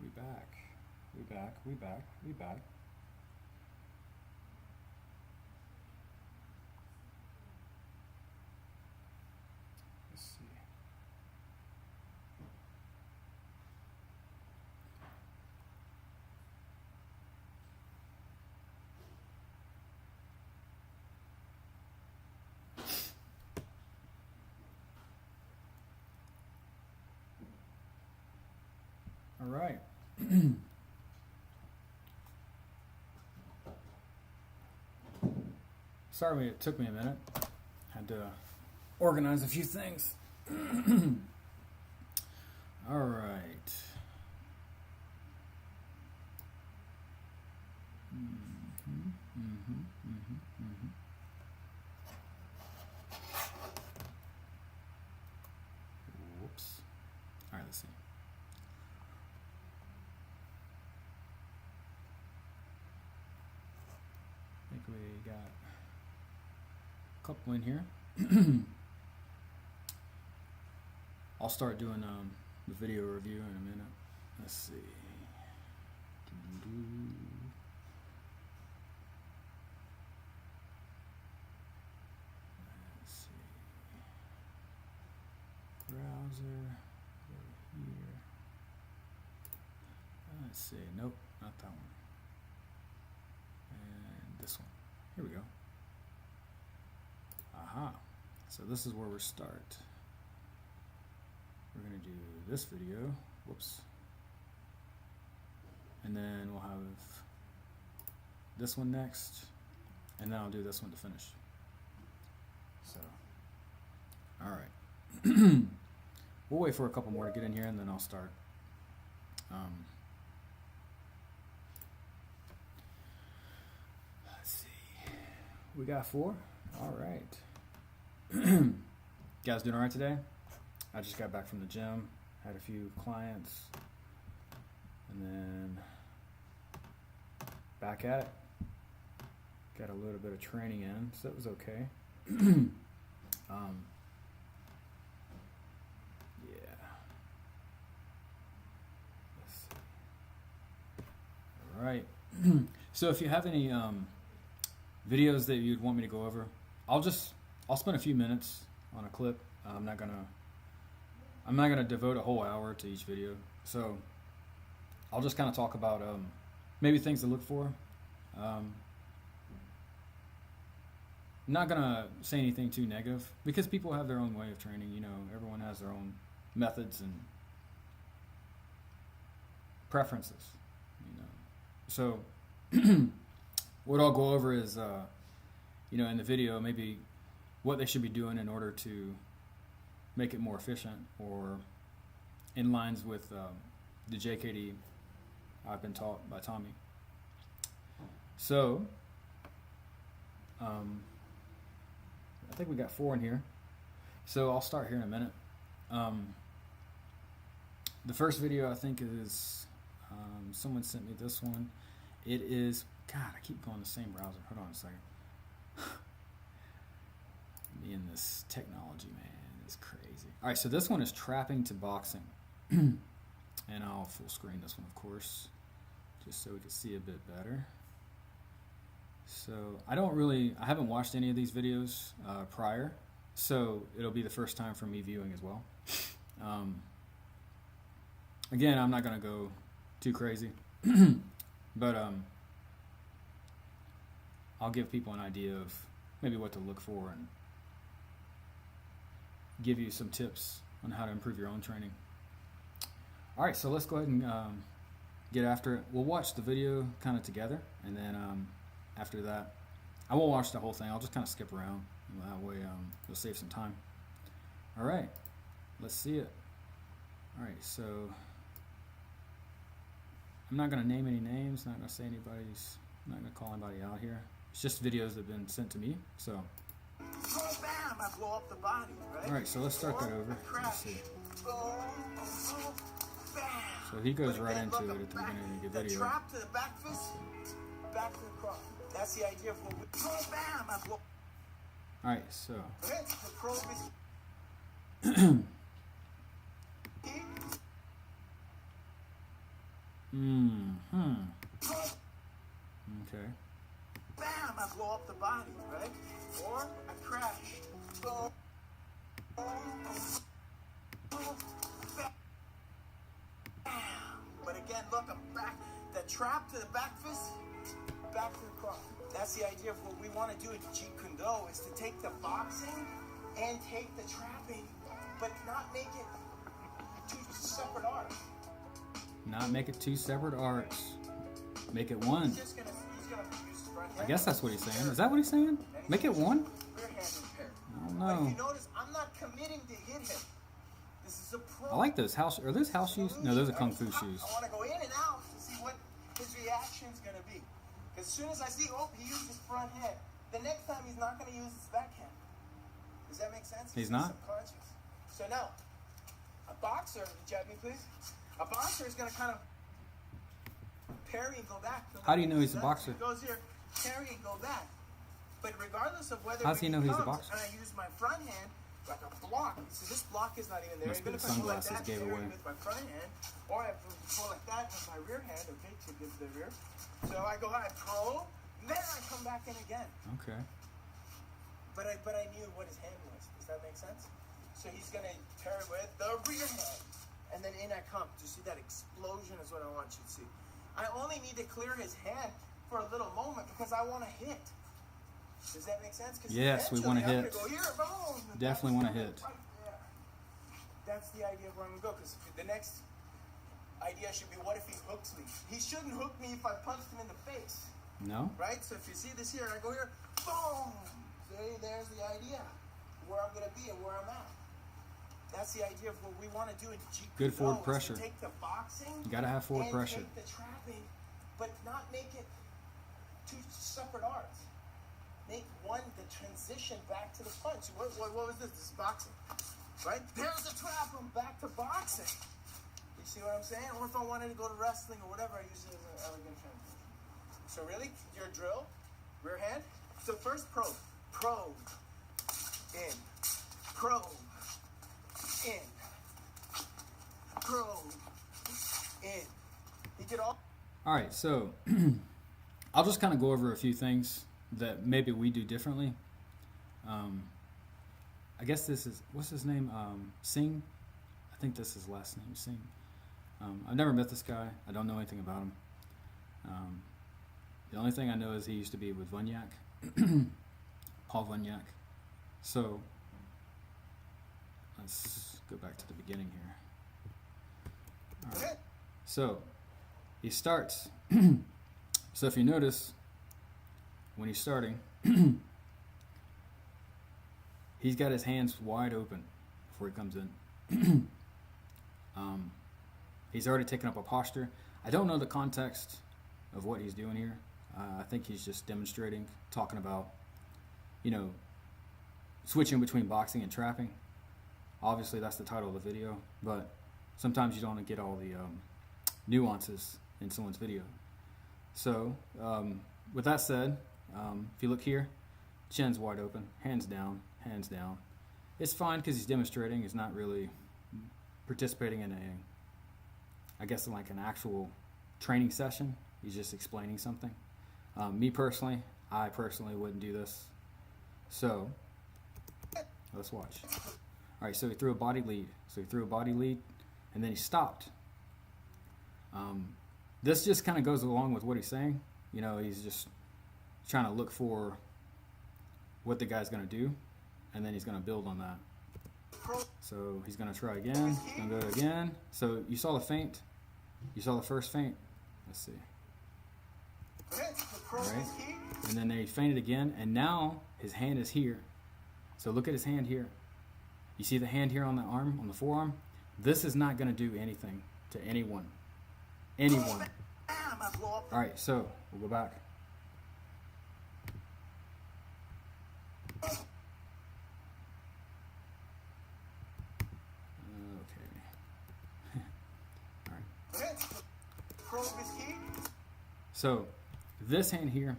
We back. We back. We back. We back. Let's see. All right. Sorry it took me a minute. Had to organize a few things. All right. Whoops. All right, let's see. I think we got a couple in here. I'll start doing the video review in a minute. Let's see. Let's see. Browser. Over here. Let's see. Nope, not that one. And this one. Here we go. Aha. So this is where we start. We're going to do this video. Whoops. And then we'll have this one next. And then I'll do this one to finish. So, all right. We'll wait for a couple more to get in here and then I'll start. Let's see. We got 4. All right. You guys doing all right today? I just got back from the gym, had a few clients, and then back at it. Got a little bit of training in, so it was okay. Yeah. Let's see. All right. So if you have any videos that you'd want me to go over, I'll spend a few minutes on a clip. I'm not gonna devote a whole hour to each video. So I'll just kind of talk about maybe things to look for. I'm not gonna say anything too negative because people have their own way of training. You know, everyone has their own methods and preferences. You know, so what I'll go over is, you know, in the video, maybe what they should be doing in order to make it more efficient or in lines with the JKD I've been taught by Tommy. So, I think we got 4 in here. So I'll start here in a minute. The first video I think is, someone sent me this one. It is, God, I keep going the same browser. Hold on a second. Me and this technology, man. It's crazy. All right, so this one is Trapping to Boxing. And I'll full screen this one, of course, just so we can see a bit better. So I haven't watched any of these videos prior, so it'll be the first time for me viewing as well. Again, I'm not going to go too crazy, but I'll give people an idea of maybe what to look for and give you some tips on how to improve your own training. All right, so let's go ahead and get after it. We'll watch the video kind of together, and then after that, I won't watch the whole thing. I'll just kind of skip around. That way you'll save some time. All right, let's see it. All right, so I'm not going to name any names, not going to say I'm not going to call anybody out here. It's just videos that have been sent to me, so. Bam, I blow up the body, right? All right, so let's start that over. Let's see. So he goes right into it at the beginning of the video. Trap to the back fist, back to the cross. That's the idea of what we bam, I blow. All right, so. The probe is Mm-hmm. Okay. Bam! I blow up the body, right? Or I crash. Boom. Bam. But again, look, I'm back. The trap to the back fist, back to the cross. That's the idea of what we want to do in Jeet Kune Do is to take the boxing and take the trapping, but not make it two separate arts. Not make it two separate arts. Make it one. He's gonna use his front hand. I guess that's what he's saying. Is that what he's saying? Make it one? Rear hand repair. I don't But if know. you notice, I'm not committing to hit him. This is a pro. I like those house. Are those house shoes? No, those are kung fu shoes. I want to go in and out to see what his reaction's going to be. As soon as I see, oh, he used his front hand, the next time he's not going to use his backhand. Does that make sense? He's not? Subconscious. So now, a boxer, jab me please. A boxer is going to kind of parry and go back. How do you know he's a boxer? He goes here, parry and go back. But regardless of whether How does he know he's a comes boxer? and I use my front hand like a block, so this block is not even there. Must be Even the if I go like sunglasses that, gave parry away. with my front hand, or I go like that with my rear hand, okay, to give the rear. So I go high, pro, then I come back in again. Okay. But I knew what his hand was. Does that make sense? So he's gonna parry with the rear hand, and then in I come. Do you see that explosion? Is what I want you to see. I only need to clear his hand for a little moment because I want to hit. Does that make sense? Yes, we wanna hit. Go here, boom, Definitely wanna hit. Right there. That's the idea of where I'm gonna go. Because the next idea should be, what if he hooks me? He shouldn't hook me if I punched him in the face. No? Right? So if you see this here, I go here, boom! See, there's the idea. Where I'm going to be and where I'm at. That's the idea of what we want to do in Jeet Kune Good forward Do, is pressure. to take the boxing You gotta have forward and pressure. take the trapping, but not make it two separate arts. Make one the transition back to the punch. What was this? This is boxing. Right? There's the trap, I'm back to boxing. You see what I'm saying? Or if I wanted to go to wrestling or whatever, I use it as an elegant transition. So really, your drill, rear hand. So first probe, in, probe, in, probe, in. You get all. All right, so I'll just kind of go over a few things that maybe we do differently. I guess this is, what's his name? Singh? I think this is his last name, Singh. I've never met this guy. I don't know anything about him. The only thing I know is he used to be with Vunyak, Paul Vunyak. So let's go back to the beginning here. All right. So he starts. So if you notice, when he's starting, he's got his hands wide open before he comes in. He's already taken up a posture. I don't know the context of what he's doing here. I think he's just demonstrating, talking about, switching between boxing and trapping. Obviously, that's the title of the video, but sometimes you don't get all the nuances in someone's video. So, with that said, if you look here, chin's wide open, hands down, hands down. It's fine because he's demonstrating. He's not really participating in I guess in like an actual training session. He's just explaining something. Me personally, I personally wouldn't do this. So, let's watch. All right, so he threw a body lead. And then he stopped. This just kind of goes along with what he's saying. He's just trying to look for what the guy's going to do, and then he's going to build on that. So he's going to try again. He's going to go again. So you saw the feint. You saw the first feint. Let's see. All right. And then they feinted again, and now his hand is here. So look at his hand here. You see the hand here on the arm, on the forearm? This is not going to do anything to anyone. Anyone. All right, so we'll go back. So, this hand here,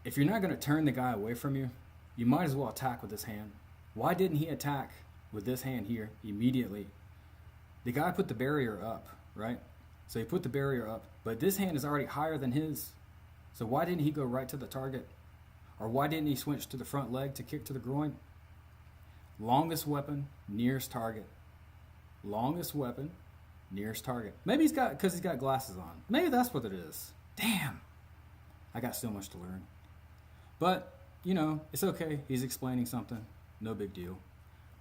if you're not going to turn the guy away from you, you might as well attack with this hand. Why didn't he attack with this hand here immediately? The guy put the barrier up, right? So he put the barrier up, but this hand is already higher than his. So why didn't he go right to the target? Or why didn't he switch to the front leg to kick to the groin? Longest weapon, nearest target. Longest weapon, nearest target. Maybe because he's got glasses on. Maybe that's what it is. Damn. I got so much to learn. But, you know, it's okay. He's explaining something. No big deal.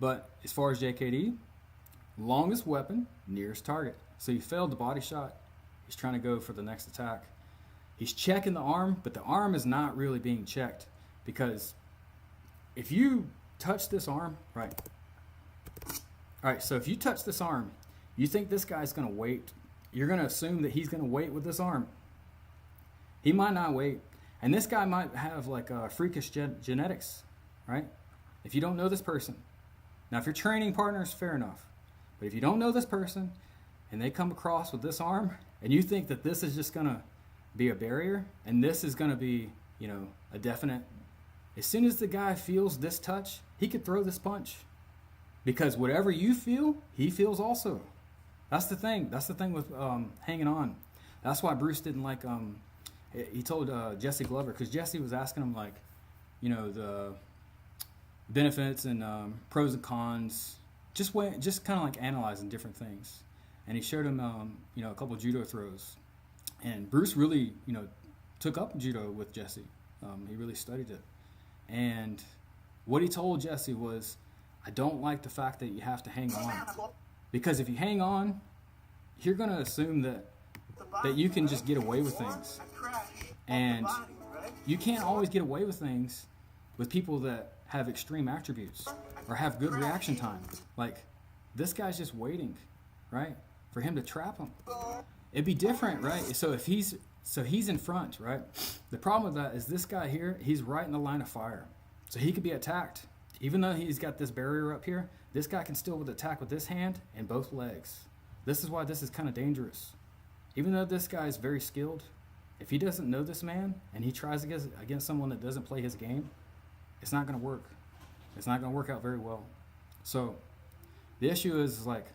But as far as JKD, longest weapon, nearest target. So he failed the body shot. He's trying to go for the next attack. He's checking the arm, but the arm is not really being checked, because if you touch this arm, right? All right, so if you touch this arm, you think this guy's going to wait. You're going to assume that he's going to wait with this arm. He might not wait. And this guy might have like freakish genetics, right? If you don't know this person. Now, if you're training partners, fair enough. But if you don't know this person and they come across with this arm and you think that this is just going to be a barrier and this is going to be, you know, a definite, as soon as the guy feels this touch, he could throw this punch. Because whatever you feel, he feels also. That's the thing. That's the thing with hanging on. That's why Bruce didn't like, he told Jesse Glover, because Jesse was asking him, like, you know, the benefits and pros and cons, just kind of like analyzing different things. And he showed him, you know, a couple judo throws. And Bruce really, you know, took up judo with Jesse. He really studied it. And what he told Jesse was, I don't like the fact that you have to hang on. Because if you hang on, you're going to assume that you can just get away with things. And you can't always get away with things with people that have extreme attributes or have good reaction time. Like, this guy's just waiting, right, for him to trap him. It'd be different, right? So he's in front, right? The problem with that is this guy here, he's right in the line of fire. So he could be attacked. Even though he's got this barrier up here, this guy can still attack with this hand and both legs. This is why this is kind of dangerous. Even though this guy is very skilled, if he doesn't know this man and he tries against someone that doesn't play his game, it's not going to work. It's not going to work out very well. So the issue is like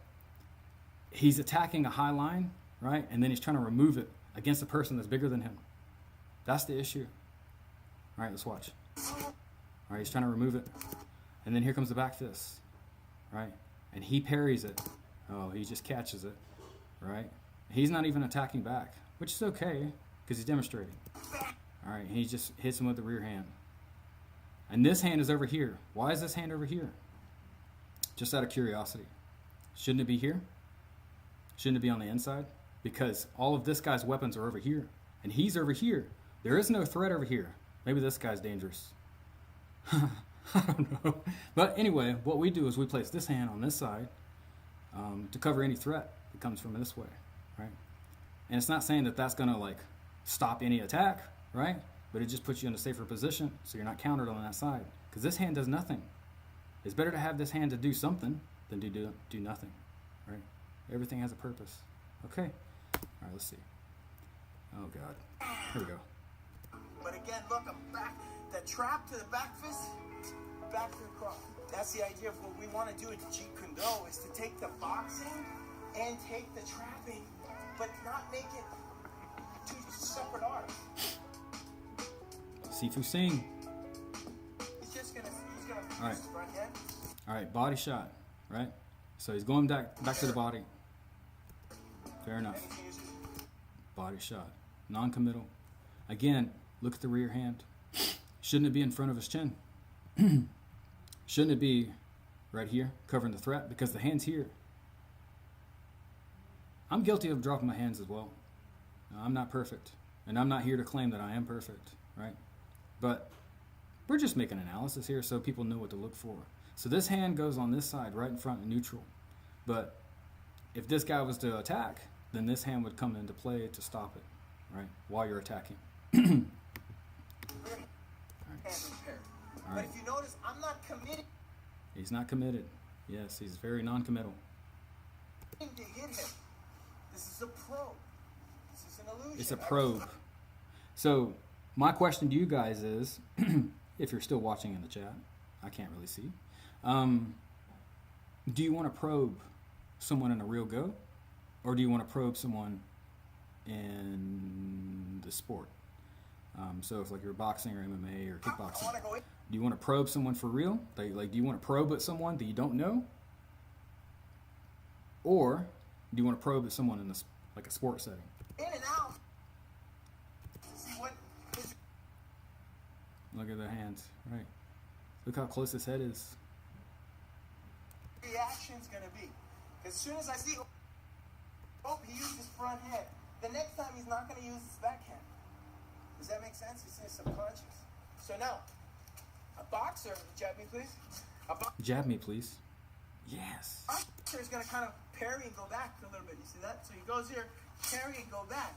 he's attacking a high line, right? And then he's trying to remove it against a person that's bigger than him. That's the issue. All right, let's watch. All right, he's trying to remove it. And then here comes the back fist, right? And he parries it. Oh, he just catches it, right? He's not even attacking back, which is okay because he's demonstrating. All right, he just hits him with the rear hand. And this hand is over here. Why is this hand over here? Just out of curiosity. Shouldn't it be here? Shouldn't it be on the inside? Because all of this guy's weapons are over here. And he's over here. There is no threat over here. Maybe this guy's dangerous. I don't know. But anyway, what we do is we place this hand on this side to cover any threat that comes from this way, right? And it's not saying that that's going to like stop any attack, right? But it just puts you in a safer position so you're not countered on that side. Because this hand does nothing. It's better to have this hand to do something than to do nothing, right? Everything has a purpose. Okay. All right, let's see. Oh, God. Here we go. But again, look, I'm back. The trap to the back fist, back to the cross. That's the idea of what we want to do in Jeet Kune Do is to take the boxing and take the trapping, but not make it two separate arts. Sifu Singh. He's gonna All right. his front head. All right, body shot, right? So he's going back to the body. Fair enough. Body shot. Non-committal. Again, look at the rear hand. Shouldn't it be in front of his chin? Shouldn't it be right here, covering the threat? Because the hand's here. I'm guilty of dropping my hands as well. I'm not perfect. And I'm not here to claim that I am perfect, right? But we're just making analysis here so people know what to look for. So this hand goes on this side, right in front of neutral. But if this guy was to attack, then this hand would come into play to stop it, right? While you're attacking. All right. But if you notice, I'm not committed. He's not committed. Yes, he's very non-committal. To hit him. This is a probe. This is an illusion. It's a probe. So my question to you guys is, if you're still watching in the chat, I can't really see. Do you want to probe someone in a real go? Or do you want to probe someone in the sport. So if like you're boxing or MMA or I kickboxing, want to go in. do you want to probe someone for real? Like, do you want to probe at someone that you don't know, or do you want to probe at someone in like a sports setting? In and out. See what his Look at the hands, right? Look how close his head is. reaction's gonna be. As soon as I see, oh, he used his front hand. The next time he's not gonna use his backhand. Does that make sense? It's in his subconscious. So now, a boxer, jab me please. A Jab me, please. Yes. boxer is gonna kind of parry and go back a little bit. You see that? So he goes here, parry and go back.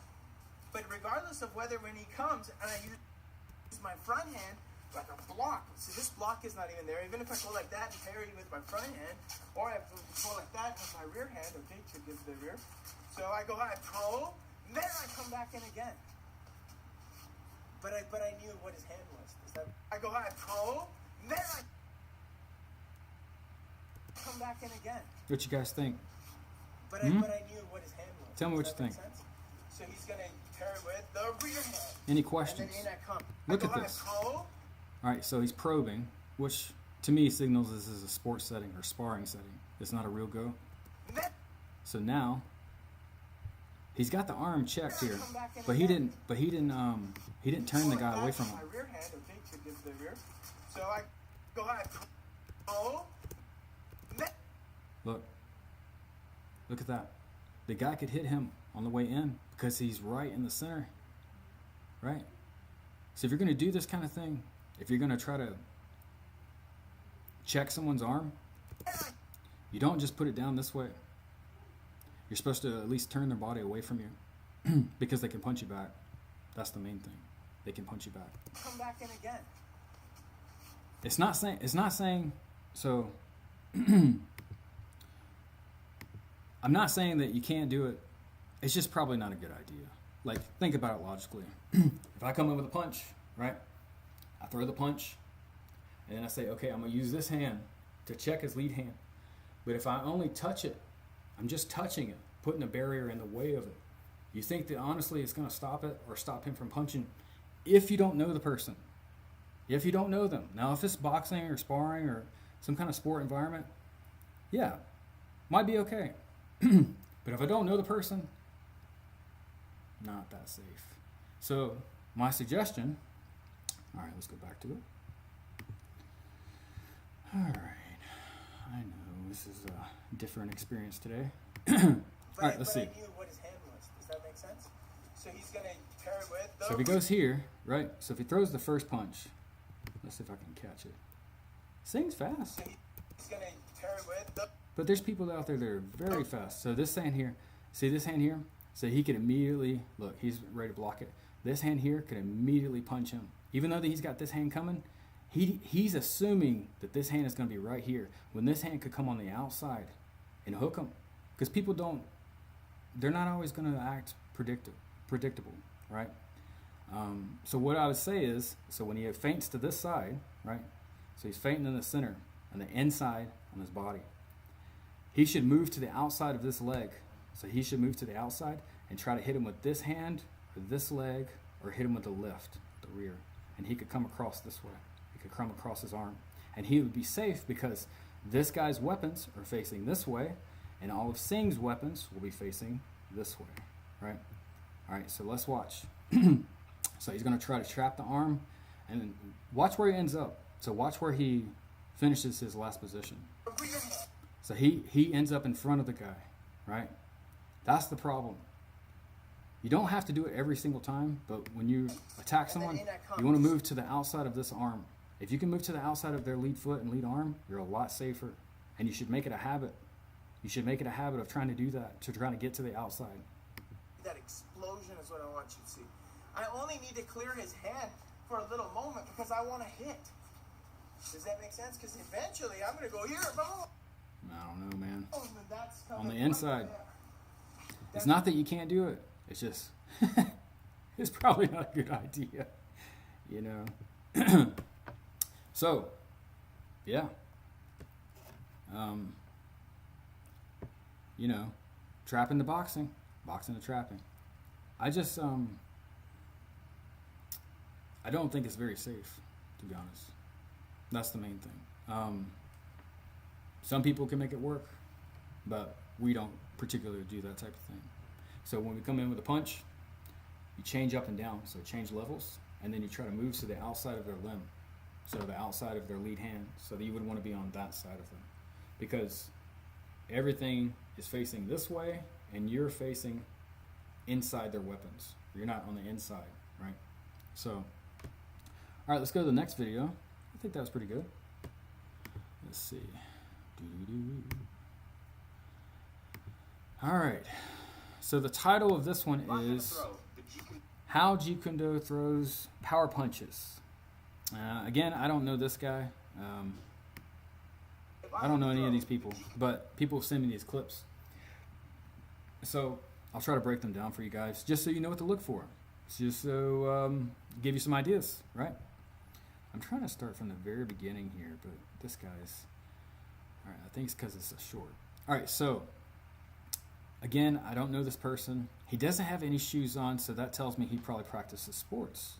But regardless of whether when he comes and I use my front hand like a block. See, this block is not even there. Even if I go like that and parry with my front hand, or I go like that with my rear hand, okay, to give the rear. So I go, I probe, then I come back in again. But I knew what his hand was. I go, I probe, then I come back in again. What you guys think? But I knew what his hand was. Tell me what Does you that make think. sense? So he's gonna parry with the rear hand. Any And questions? then in I come. Look I at go, this. I probe, All right, so he's probing, which to me signals this is a sports setting or sparring setting. It's not a real go. then So now he's got the arm checked here, but he didn't turn the guy away from him. my rear hand, okay, to give the rear. So I go, I probe, then Look at that. The guy could hit him on the way in because he's right in the center, right? So if you're going to do this kind of thing, if you're going to try to check someone's arm, you don't just put it down this way. You're supposed to at least turn their body away from you because they can punch you back. That's the main thing. They can punch you back. come back in again. It's not saying so I'm not saying that you can't do it. It's just probably not a good idea. Like, think about it logically. If I come in with a punch, right? I throw the punch, and then I say, okay, I'm going to use this hand to check his lead hand. But if I only touch it, I'm just touching it, putting a barrier in the way of it. You think that honestly it's going to stop it or stop him from punching if you don't know the person? If you don't know them. Now, if it's boxing or sparring or some kind of sport environment, yeah, might be okay. But if I don't know the person, not that safe. So my suggestion, all right, let's go back to it. All right, I know this is a different experience today. All right, let's see. I knew what his hand was. Does that make sense? So he's gonna parry with the So if he goes here, right? So if he throws the first punch, let's see if I can catch it. This thing's fast. So he's gonna parry with the But there's people out there that are very fast. So this hand here, see this hand here? So he could immediately, look, he's ready to block it. This hand here could immediately punch him. Even though that he's got this hand coming, he's assuming that this hand is going to be right here. When this hand could come on the outside and hook him. Because people they're not always going to act predictable, right? So what I would say is, so when he feints to this side, right? So he's feinting in the center, on the inside on his body. He should move to the outside of this leg. So he should move to the outside and try to hit him with this hand or this leg or hit him with the lift, the rear. And he could come across this way. He could come across his arm. And he would be safe because this guy's weapons are facing this way and all of Singh's weapons will be facing this way, right? All right, so let's watch. So he's going to try to trap the arm and watch where he ends up. So watch where he finishes his last position. rear hand. So he ends up in front of the guy, right? That's the problem. You don't have to do it every single time, but when you attack someone, you want to move to the outside of this arm. If you can move to the outside of their lead foot and lead arm, you're a lot safer. And you should make it a habit. You should make it a habit of trying to do that, to try to get to the outside. That explosion is what I want you to see. I only need to clear his hand for a little moment because I want to hit. Does that make sense? Because eventually I'm going to go here, boom. I don't know, man. And then that's On coming the inside. right there. It's not that you can't do it. It's just, it's probably not a good idea, you know. So, yeah. You know, trapping the boxing to trapping. I just I don't think it's very safe, to be honest. That's the main thing. Some people can make it work, but we don't particularly do that type of thing. So when we come in with a punch, you change up and down, so change levels, and then you try to move to the outside of their limb, so the outside of their lead hand, so that you would want to be on that side of them, because everything is facing this way, and you're facing inside their weapons. You're not on the inside, right? So, all right, let's go to the next video. I think that was pretty good. Let's see. All right. So the title of this one is How Jeet Kune Do Throws Power Punches. Again, I don't know this guy. I don't know any of these people, but people send me these clips. So I'll try to break them down for you guys, just so you know what to look for. Just so give you some ideas, right? I'm trying to start from the very beginning here, but this guy's... All right, I think it's because it's a short. All right, so again, I don't know this person. He doesn't have any shoes on, so that tells me he probably practices sports.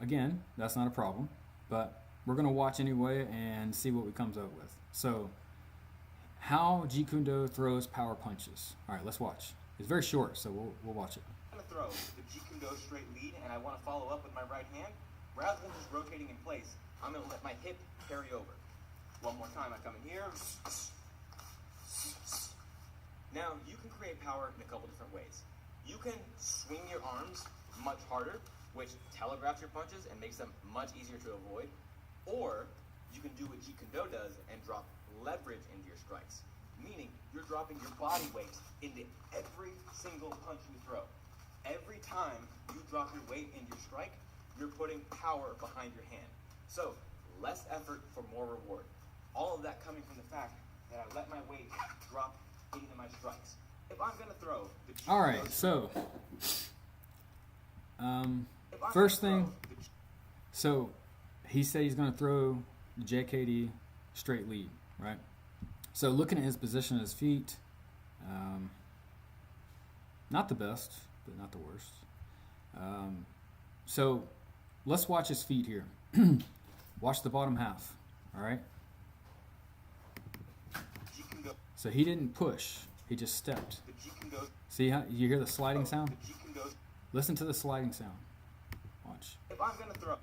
Again, that's not a problem, but we're going to watch anyway and see what we comes up with. So, how Jeet Kune Do throws power punches. All right, let's watch. It's very short, so we'll watch it. I'm going to throw the Jeet Kune Do straight lead, and I want to follow up with my right hand. Rather than just rotating in place, I'm going to let my hip carry over. One more time, I come in here. Now, you can create power in a couple different ways. You can swing your arms much harder, which telegraphs your punches and makes them much easier to avoid. Or you can do what Jeet Kune Do does and drop leverage into your strikes, meaning you're dropping your body weight into every single punch you throw. Every time you drop your weight into your strike, you're putting power behind your hand. So, less effort for more reward. All of that coming from the fact that I let my weight drop into my strikes. If I'm going to throw the Jeet Kune Do All right, so first thing, so he said he's going to throw the JKD straight lead, right? So looking at his position of his feet, not the best, but not the worst. So let's watch his feet here. Watch the bottom half, all right? So he didn't push, he just stepped. See how you hear the sliding sound? Listen to the sliding sound. Watch. If I'm going to throw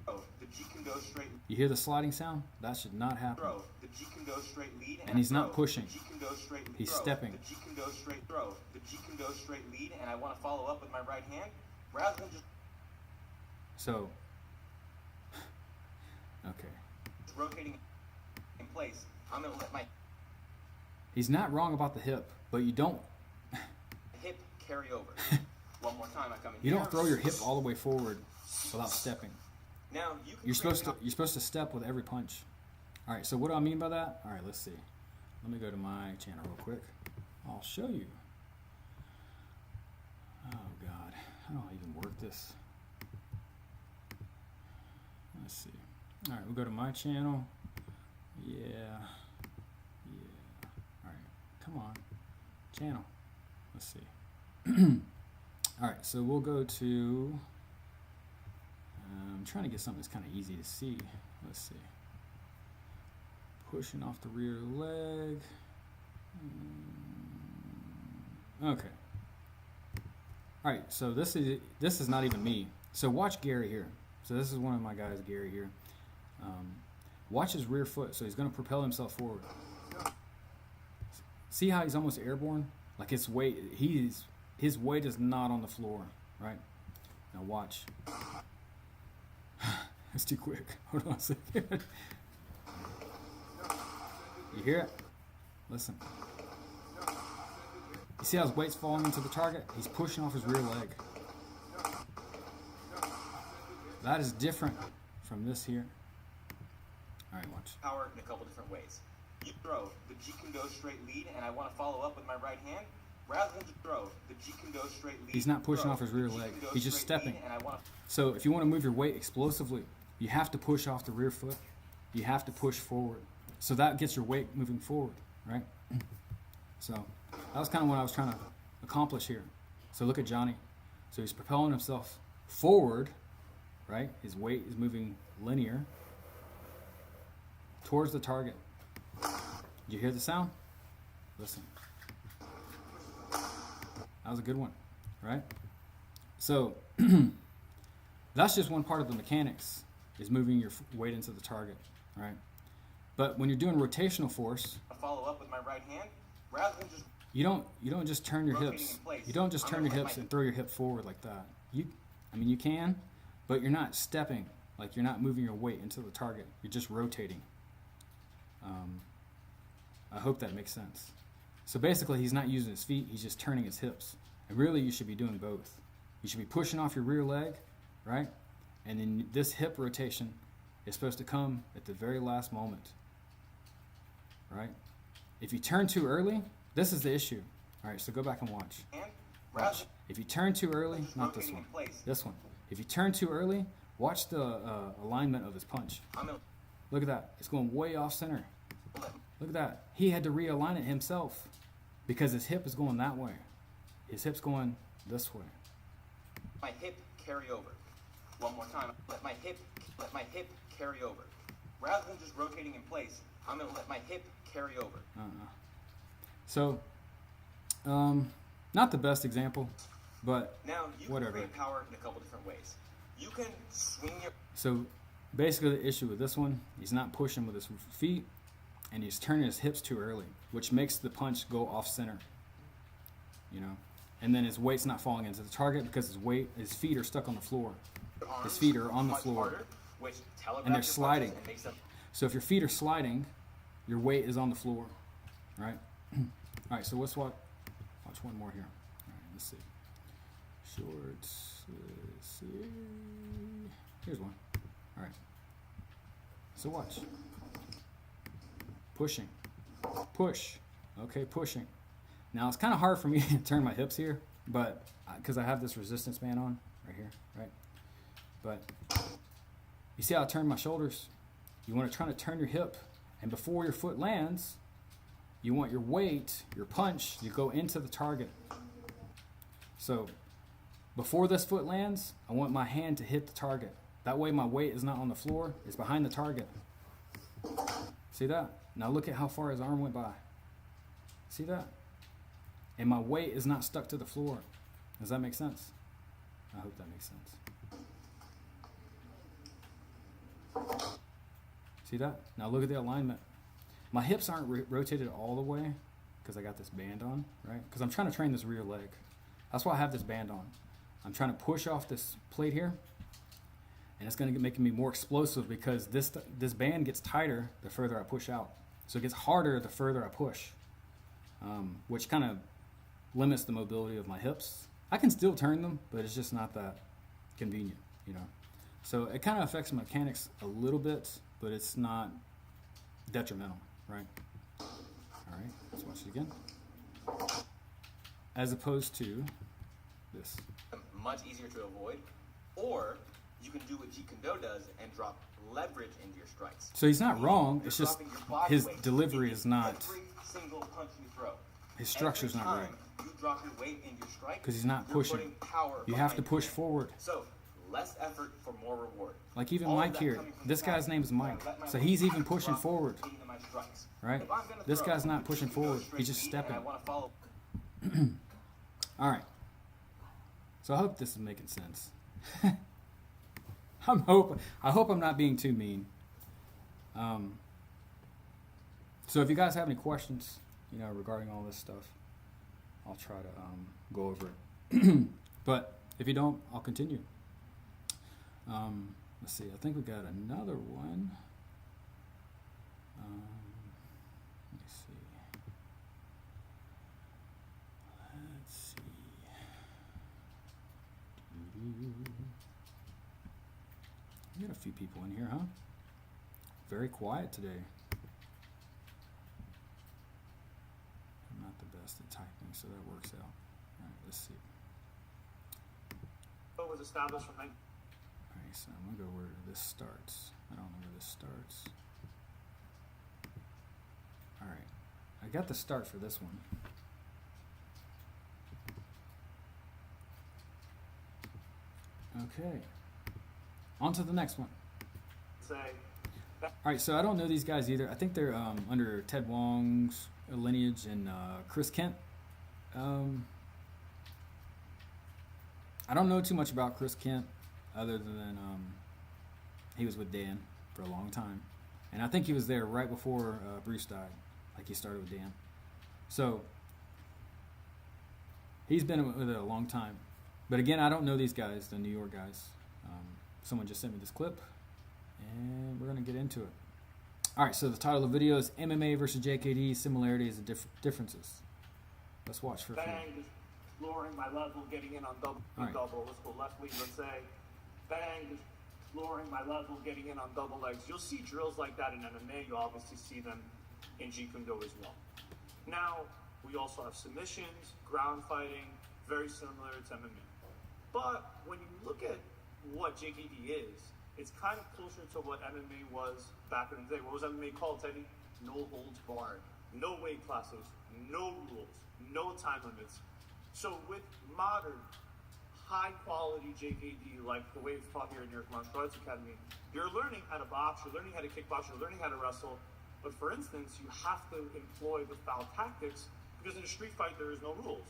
the Jeet Kune Do straight, You hear the sliding sound? That should not happen. throw the Jeet Kune Do straight lead, And he's not throw pushing. the Jeet Kune Do straight, He's throw stepping. The Jeet Kune Do straight throw the Jeet Kune Do straight lead, and I want to follow up with my right hand rather than just So, okay. rotating in place. I'm going to let my He's not wrong about the hip, but you don't hip carry over. One more time, I come in you here. don't throw your hip all the way forward without stepping. Now you can You're create supposed to step with every punch. All right, so what do I mean by that? All right, let's see. Let me go to my channel real quick. I'll show you. Oh God, how do I even work this? Let's see. All right, we'll go to my channel. Yeah. All right, come on, channel. Let's see. All right, so we'll go to. I'm trying to get something that's kind of easy to see. Let's see. Pushing off the rear leg. Okay. All right, so this is not even me. So watch Gary here. So this is one of my guys, Gary here. Watch his rear foot. So he's going to propel himself forward. See how he's almost airborne? Like his weight is not on the floor, right? Now watch. It's too quick. Hold on a second. You hear it? Listen. You see how his weight's falling into the target? He's pushing off his rear leg. That is different from this here. All right, watch. power in a couple different ways. You throw the Jeet Kune Do straight lead, and I want to follow up with my right hand. Rather than just throw the Jeet Kune Do straight lead, He's not pushing throw off his rear the Jeet leg. Kune Do He's just straight stepping. lead, and I want to So if you want to move your weight explosively, you have to push off the rear foot. You have to push forward. So that gets your weight moving forward, right? So that was kind of what I was trying to accomplish here. So look at Johnny. So he's propelling himself forward, right? His weight is moving linear towards the target. Did you hear the sound? Listen. That was a good one, right? So that's just one part of the mechanics, is moving your weight into the target, right? But when you're doing rotational force, Follow up with my right hand rather than just you don't just turn your rotating hips. in place. You don't just I'm turn gonna your let hips my- and throw your hip forward like that. You can, but you're not stepping. Like, you're not moving your weight into the target. You're just rotating. I hope that makes sense. So basically, he's not using his feet. He's just turning his hips. And really, you should be doing both. You should be pushing off your rear leg, right? And then this hip rotation is supposed to come at the very last moment, right? If you turn too early, this is the issue. All right, so go back and watch. hand rather Watch. If you turn too early, just not this rotating one, in place. this one. If you turn too early, watch the alignment of his punch. I'm gonna Look at that. It's going way off center. let Look at that. He had to realign it himself because his hip is going that way. His hip's going this way. my hip carry over. One more time. Let my hip carry over. Rather than just rotating in place, I'm gonna let my hip carry over. So, not the best example, but Now you Whatever. can create power in a couple different ways. You can swing your so basically the issue with this one, he's not pushing with his feet and he's turning his hips too early, which makes the punch go off center. You know? And then his weight's not falling into the target because his feet are stuck on the floor. arms His feet are on the much floor. harder, which telegraphs And they're your punches sliding. and makes them So if your feet are sliding, your weight is on the floor, right? All right, so let's watch one more here. All right, let's see. Shorts, let's see. Here's one. All right. So watch. Pushing. Push. Okay, pushing. Now it's kind of hard for me to turn my hips here, but because I have this resistance band on right here, right? But you see how I turn my shoulders? You want to try to turn your hip, and before your foot lands, you want your weight, your punch, to go into the target. So before this foot lands, I want my hand to hit the target. That way my weight is not on the floor, it's behind the target. See that? Now look at how far his arm went by. See that? And my weight is not stuck to the floor. Does that make sense? I hope that makes sense. See that? Now look at the alignment. My hips aren't rotated all the way because I got this band on, right? Because I'm trying to train this rear leg. That's why I have this band on. I'm trying to push off this plate here, and it's going to make me more explosive because this band gets tighter the further I push out. So it gets harder the further I push, which kind of limits the mobility of my hips. I can still turn them, but it's just not that convenient, you know. So it kind of affects mechanics a little bit, but it's not detrimental, right? All right, let's watch it again. As opposed to this. much easier to avoid, or you can do what Jeet Kune Do does and drop leverage into your strikes. So he's not wrong. You're It's just dropping your body his weight delivery into is not. every single punch you throw. His structure's Every not time right. You drop your weight into your strike 'Cause he's not you're pushing. putting power You have to behind push your hand. forward. So less effort for more reward. Like even All of Mike that here. coming from This the guy's back. name is Mike. Let my So weight he's even pushing drop forward, into my strikes. right? If I'm gonna This throw, guy's not you pushing can go forward. straight He's just to me, and stepping. I want to follow. All right. So I hope this is making sense. I hope I'm not being too mean. So if you guys have any questions, you know, regarding all this stuff, I'll try to go over it. But if you don't, I'll continue. Let's see. I think we got another one. Let me see. Let's see. We got a few people in here, huh? Very quiet today. I'm not the best at typing, so that works out. All right, let's see. What was established from All right, so I'm gonna go where this starts. I don't know where this starts. All right, I got the start for this one. Okay. On to the next one. Say, All right, so I don't know these guys either. I think they're under Ted Wong's lineage and Chris Kent. I don't know too much about Chris Kent other than he was with Dan for a long time. And I think he was there right before Bruce died. Like he started with Dan. So he's been with it a long time. But again, I don't know these guys, the New York guys. Someone just sent me this clip. And we're going to get into it. All right, so the title of the video is MMA versus JKD, similarities and differences. Let's watch for a few. bang, exploring my level, getting in on double. All right. Double. Let's go left lead. Let's say, bang, exploring my level, getting in on double legs. You'll see drills like that in MMA. You obviously see them in Jeet Kune Do as well. Now, we also have submissions, ground fighting, very similar to MMA. But when you look at what JKD is, it's kind of closer to what MMA was back in the day. What was MMA called, Teddy? No holds barred. No weight classes, no rules, no time limits. So with modern, high-quality JKD, like the way it's taught here in New York Martial Arts Academy, you're learning how to box, you're learning how to kickbox, you're learning how to wrestle. But for instance, you have to employ the foul tactics because in a street fight, there is no rules.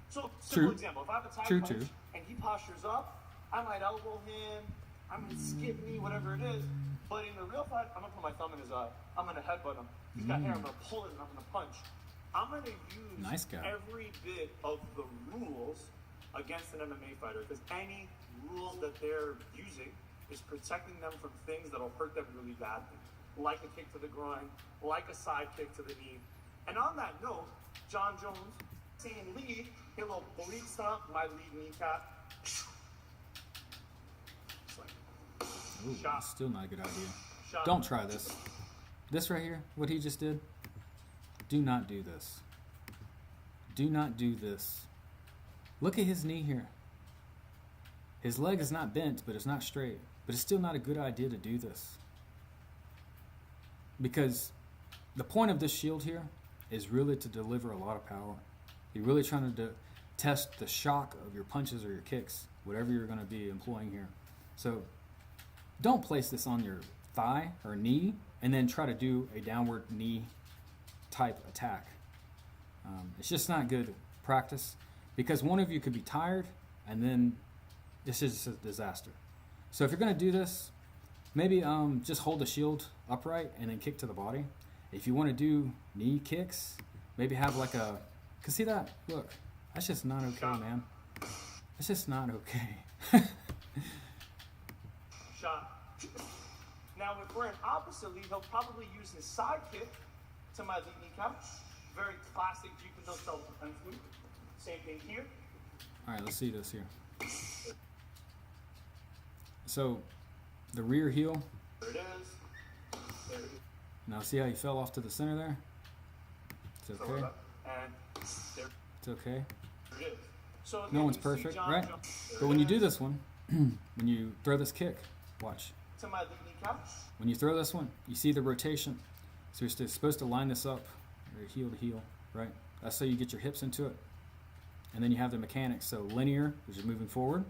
So, simple True. example, if I have a tag True, punch true. and he postures up, I might elbow him, I'm gonna skip knee, whatever it is. But in the real fight, I'm gonna put my thumb in his eye. I'm gonna headbutt him. He's got hair, I'm gonna pull it and I'm gonna punch. I'm gonna use Nice guy. every bit of the rules against an MMA fighter because any rules that they're using is protecting them from things that'll hurt them really badly. Like a kick to the groin, like a side kick to the knee. And on that note, John Jones, saying lead, hit a little bleed stomp, my lead kneecap. It's like, Ooh, Shot. still not a good idea. shot. Don't try this. This right here, what he just did, do not do this. Do not do this. Look at his knee here. His leg is not bent, but it's not straight. But it's still not a good idea to do this. Because the point of this shield here is really to deliver a lot of power. You're really trying to test the shock of your punches or your kicks, whatever you're going to be employing here. So don't place this on your thigh or knee and then try to do a downward knee type attack. It's just not good practice because one of you could be tired and then this is a disaster. So if you're going to do this, maybe just hold the shield upright and then kick to the body. If you want to do knee kicks, maybe have like a, cause see that? Look, that's just not okay, man. It's just not okay. Shot. Now, if we're in opposite lead, he'll probably use his side kick to my lead kneecap. Very classic Jeet Kune Do self-defense move. Same thing here. All right, let's see this here. So the rear heel. There it is. There it is. Now see how he fell off to the center there? It's So okay. we're up. And there It's okay. it is. So No again, one's you see perfect, John right? Jones. There But it when you is. do this one, when you throw this kick, watch. To my lead kneecap. When you throw this one, you see the rotation. So you're supposed to line this up, or heel to heel, right? That's so you get your hips into it. And then you have the mechanics. So linear, which is moving forward.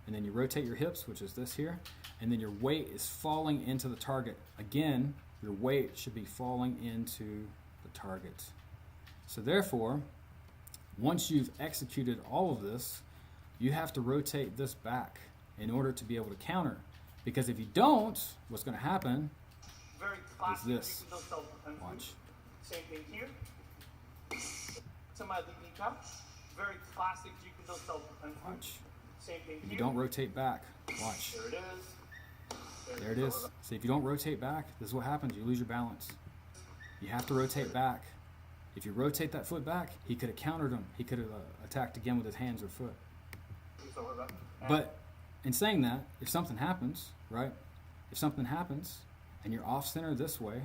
And then you rotate your hips, which is this here. And then your weight is falling into the target. Again, your weight should be falling into the target. So therefore, once you've executed all of this, you have to rotate this back in order to be able to counter. Because if you don't, what's going to happen, Very classic this. Jeet Kune Do self-defense move. watch, Same thing here. To my lead kneecap. Very classic Jeet Kune Do self-defense move. watch. Same thing If here. you don't rotate back, watch. There it is. There it is. So if you don't rotate back, this is what happens. You lose your balance. You have to rotate back. If you rotate that foot back, he could have countered him. He could have attacked again with his hands or foot. So we're up. And But in saying that, if something happens, right? If something happens and you're off center this way,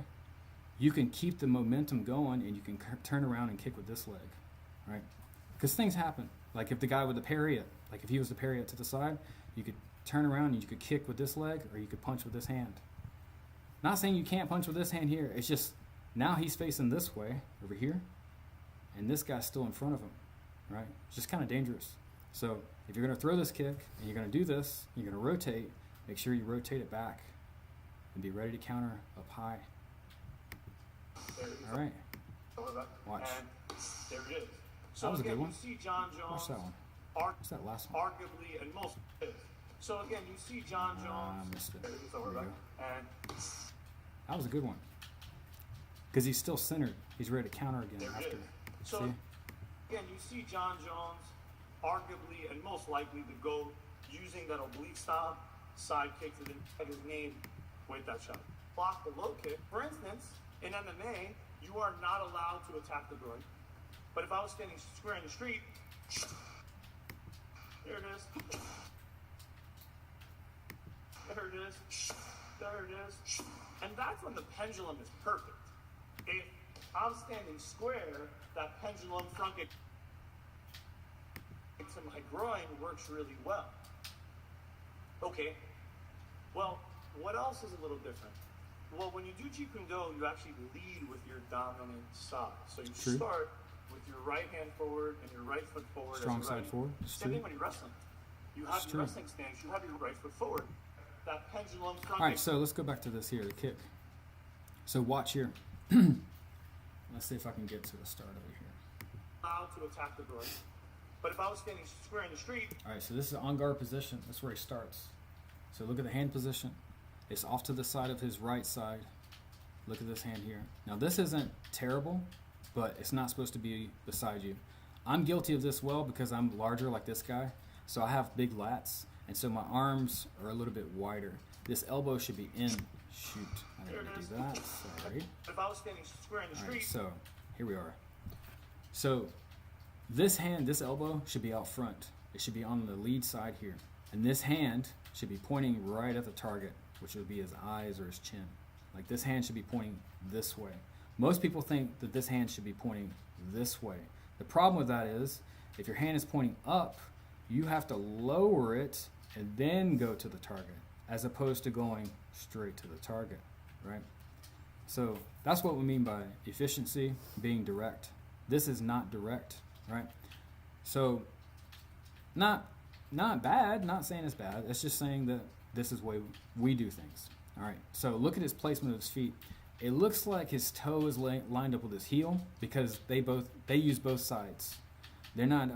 you can keep the momentum going and you can turn around and kick with this leg, right? Because things happen. Like if the guy with the parry it, like if he was to parry it to the side, you could turn around and you could kick with this leg or you could punch with this hand. Not saying you can't punch with this hand here. It's just now he's facing this way over here and this guy's still in front of him, right? It's just kind of dangerous. So if you're going to throw this kick and you're going to do this, you're going to rotate, make sure you rotate it back and be ready to counter up high. There it is. All right. Watch. And there it is. So That was a again, good one. you see John Jones. Watch that one. Ar- What's that last one? arguably, and most. So again, you see John Jones. I missed it. There it is. There we go. And That was a good one. Because he's still centered. He's ready to counter again there it after. is. So See? again, you see John Jones, arguably and most likely the GOAT, using that oblique style side kick to the head of his name with that shot. Block the low kick. For instance, in MMA, you are not allowed to attack the groin. But if I was standing square in the street, there it is. There it is. There it is. And that's when the pendulum is perfect. If I'm standing square, that pendulum front kick to my groin works really well. Okay. Well, what else is a little different? Well, when you do Jeet Kune Do, you actually lead with your dominant side. So you True. start with your right hand forward and your right foot forward. Strong as a side right. forward. It's Same true. thing when you're wrestling. You have It's your true. wrestling stance, you have your right foot forward. That pendulum front All right, kick. so let's go back to this here, the kick. So watch here. Let's see if I can get to the start over here. Allowed to attack the groin. But if I was standing square in the street, All right, so this is on guard position. That's where he starts. So look at the hand position. It's off to the side of his right side. Look at this hand here. Now this isn't terrible, but it's not supposed to be beside you. I'm guilty of this well because I'm larger like this guy. So I have big lats, and so my arms are a little bit wider. This elbow should be in. Shoot, I didn't mean to do that. Sorry. if I was standing square in the All street, right, so here we are. So this hand, this elbow should be out front. It should be on the lead side here. And this hand should be pointing right at the target, which would be his eyes or his chin. Like this hand should be pointing this way. Most people think that this hand should be pointing this way. The problem with that is if your hand is pointing up, you have to lower it and then go to the target, as opposed to going straight to the target, right? So that's what we mean by efficiency being direct. This is not direct, right? So not bad, not saying it's bad. It's just saying that this is the way we do things. All right, so look at his placement of his feet. It looks like his toe is lined up with his heel because they use both sides. They're not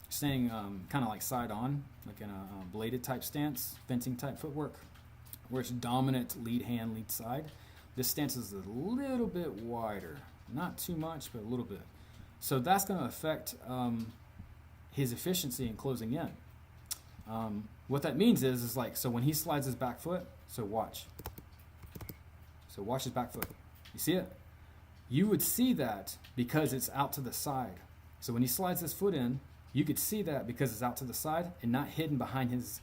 staying kind of like side on, like in a bladed type stance, fencing type footwork, where it's dominant lead hand, lead side. This stance is a little bit wider, not too much, but a little bit. So that's going to affect his efficiency in closing in. What that means is like, so when he slides his back foot, so watch his back foot. You see it? You would see that because it's out to the side. So when he slides his foot in, you could see that because it's out to the side and not hidden behind his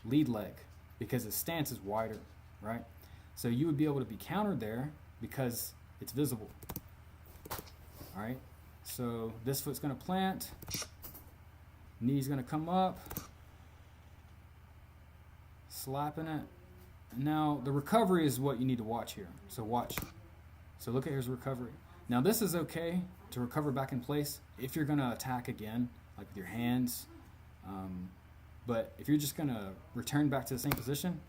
lead leg because his stance is wider, right? So you would be able to be countered there because it's visible. All right, so this foot's going to plant, knee's going to come up, slapping it. Now the recovery is what you need to watch here. So watch. So look at his recovery. Now this is okay to recover back in place if you're going to attack again, like with your hands. But if you're just going to return back to the same position,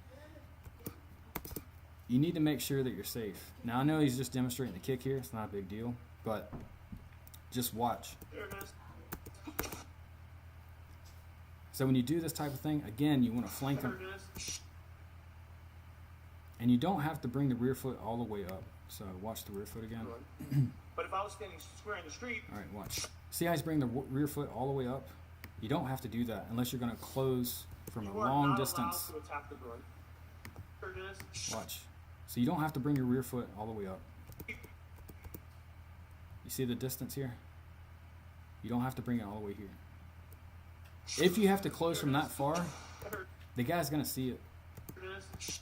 you need to make sure that you're safe. Now I know he's just demonstrating the kick here. It's not a big deal, but just watch. there it is. So when you do this type of thing, again, you want to flank There him. it is. And you don't have to bring the rear foot all the way up. So watch the rear foot again. But if I was standing square in the street, All right, watch. See how he's bringing the rear foot all the way up? You don't have to do that unless you're going to close from a you are long not distance. allowed to attack the groin. There it is. Watch. So you don't have to bring your rear foot all the way up. You see the distance here? You don't have to bring it all the way here. If you have to close from that far, There the guy's going to see it. it is.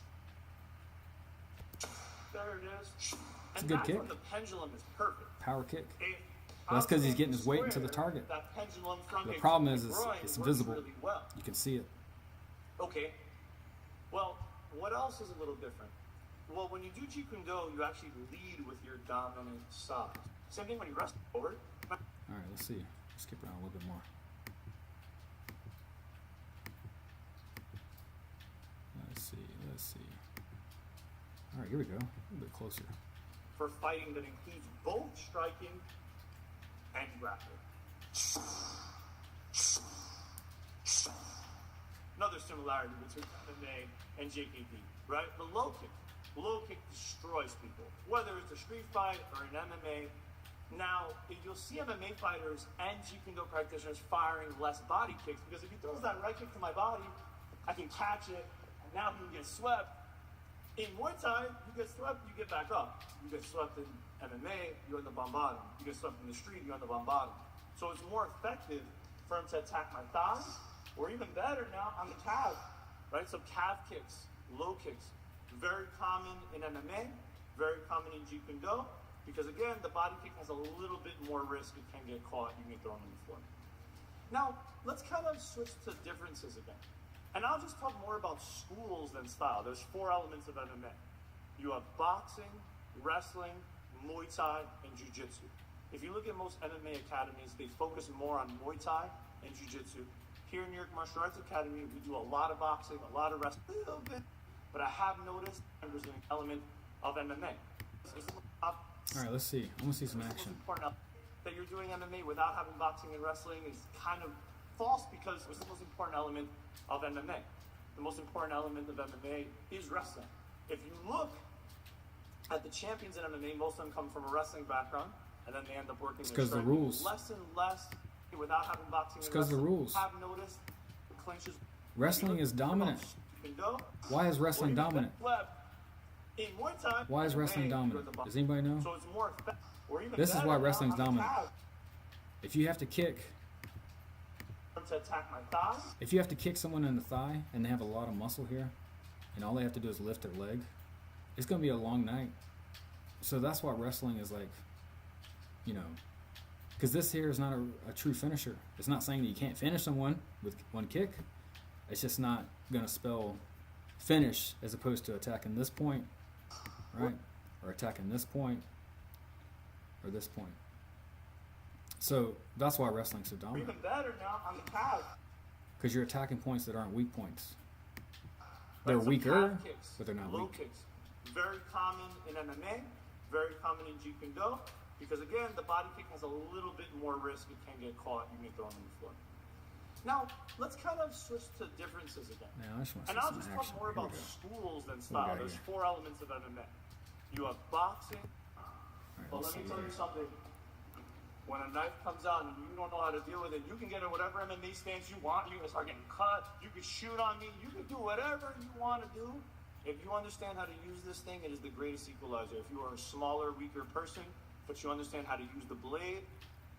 There it is. It's a And good that's kick. when the pendulum is perfect. Power kick. If That's I'm 'cause he's standing getting his weight into the square, target. That pendulum front The kick problem to is the it's- groin it's works visible. really well. You can see it. Okay. Well, what else is a little different? Well, when you do Jeet Kune Do, you actually lead with your dominant side. Same thing when you rest forward. All right, let's see. Skip around a little bit more. let's see. All right, here we go. A little bit closer. For fighting that includes both striking and grappling. Another similarity between MMA and JKD, right? The low kick. Low kick destroys people, whether it's a street fight or an MMA. Now, you'll see MMA fighters and Jeet Kune Do practitioners firing less body kicks because if he throws that right kick to my body, I can catch it, and now he can get swept. In Muay Thai, you get swept, you get back up. You get swept in MMA, you're in the bombardum. You get swept in the street, you're in the bombardum. So it's more effective for him to attack my thighs, or even better now, on the calf, right? So calf kicks, low kicks, very common in MMA, very common in Jeet Kune Do, because again, the body kick has a little bit more risk. It can get caught, you can get thrown on the floor. Now, let's kind of switch to differences again. And I'll just talk more about schools than style. There's 4 elements of MMA. You have boxing, wrestling, Muay Thai, and Jiu-Jitsu. If you look at most MMA academies, they focus more on Muay Thai and Jiu-Jitsu. Here in New York Martial Arts Academy, we do a lot of boxing, a lot of wrestling, a little bit. But I have noticed there's an element of MMA. All right, let's see. I want to see some action. That you're doing MMA without having boxing and wrestling is kind of false because it's the most important element of MMA. The most important element of MMA is wrestling. If you look at the champions in MMA, most of them come from a wrestling background, and then they end up working. It's because the rules. Less and less without having boxing. It's because the rules. Have noticed the clinches. Wrestling is dominant. Why is wrestling dominant? In Muay Thai, Why is wrestling dominant? Does anybody know? So it's more effective. This is why wrestling's dominant. If you have to kick, to attack my thighs. if you have to kick someone in the thigh and they have a lot of muscle here, and all they have to do is lift their leg, it's going to be a long night. So that's why wrestling is like, you know, because this here is not a true finisher. It's not saying that you can't finish someone with one kick. It's just not going to spell finish as opposed to attacking this point, right? Or attacking this point, or this point. So that's why wrestling's so dominant. Even better now on the calf. Because you're attacking points that aren't weak points. They're Right, so weaker, calf kicks, but they're not low weak. kicks. Very common in MMA, very common in Jeet Kune Do, because again, the body kick has a little bit more risk. It can get caught, you can get thrown on the floor. Now, let's kind of switch to differences again. Now, I just want to And see I'll some just action. talk more Here we about go. schools than What we style. got There's here? 4 elements of MMA. You have boxing. All right, But let's let me see tell you here. something. When a knife comes out and you don't know how to deal with it, you can get in whatever MMA stance you want. You can start getting cut. You can shoot on me. You can do whatever you want to do. If you understand how to use this thing, it is the greatest equalizer. If you are a smaller, weaker person, but you understand how to use the blade,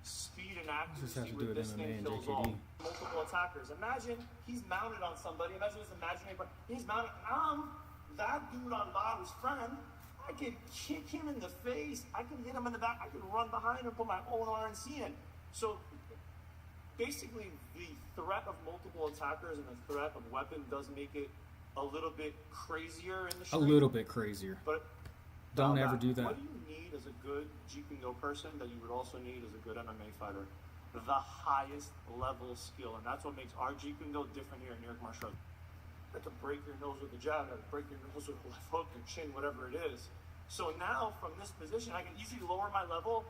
speed and This has accuracy to do with with this MMA thing and kills JKD. all. Multiple attackers. Imagine he's mounted on somebody. Imagine this imaginary person. He's mounted. I'm that dude on Bob's friend. I could kick him in the face. I could hit him in the back. I could run behind him, put my own RNC in. So basically, the threat of multiple attackers and the threat of weapon does make it a little bit crazier in the A street. little bit crazier. But Don't now ever do that. What do you need as a good Jeet Kune Do person that you would also need as a good MMA fighter? The highest level skill, and that's what makes our Jeet Kune Do different here in New York Martial Arts. You have to break your nose with a jab, you have to break your nose with a left hook, your chin, whatever it is. So now, from this position, I can easily lower my level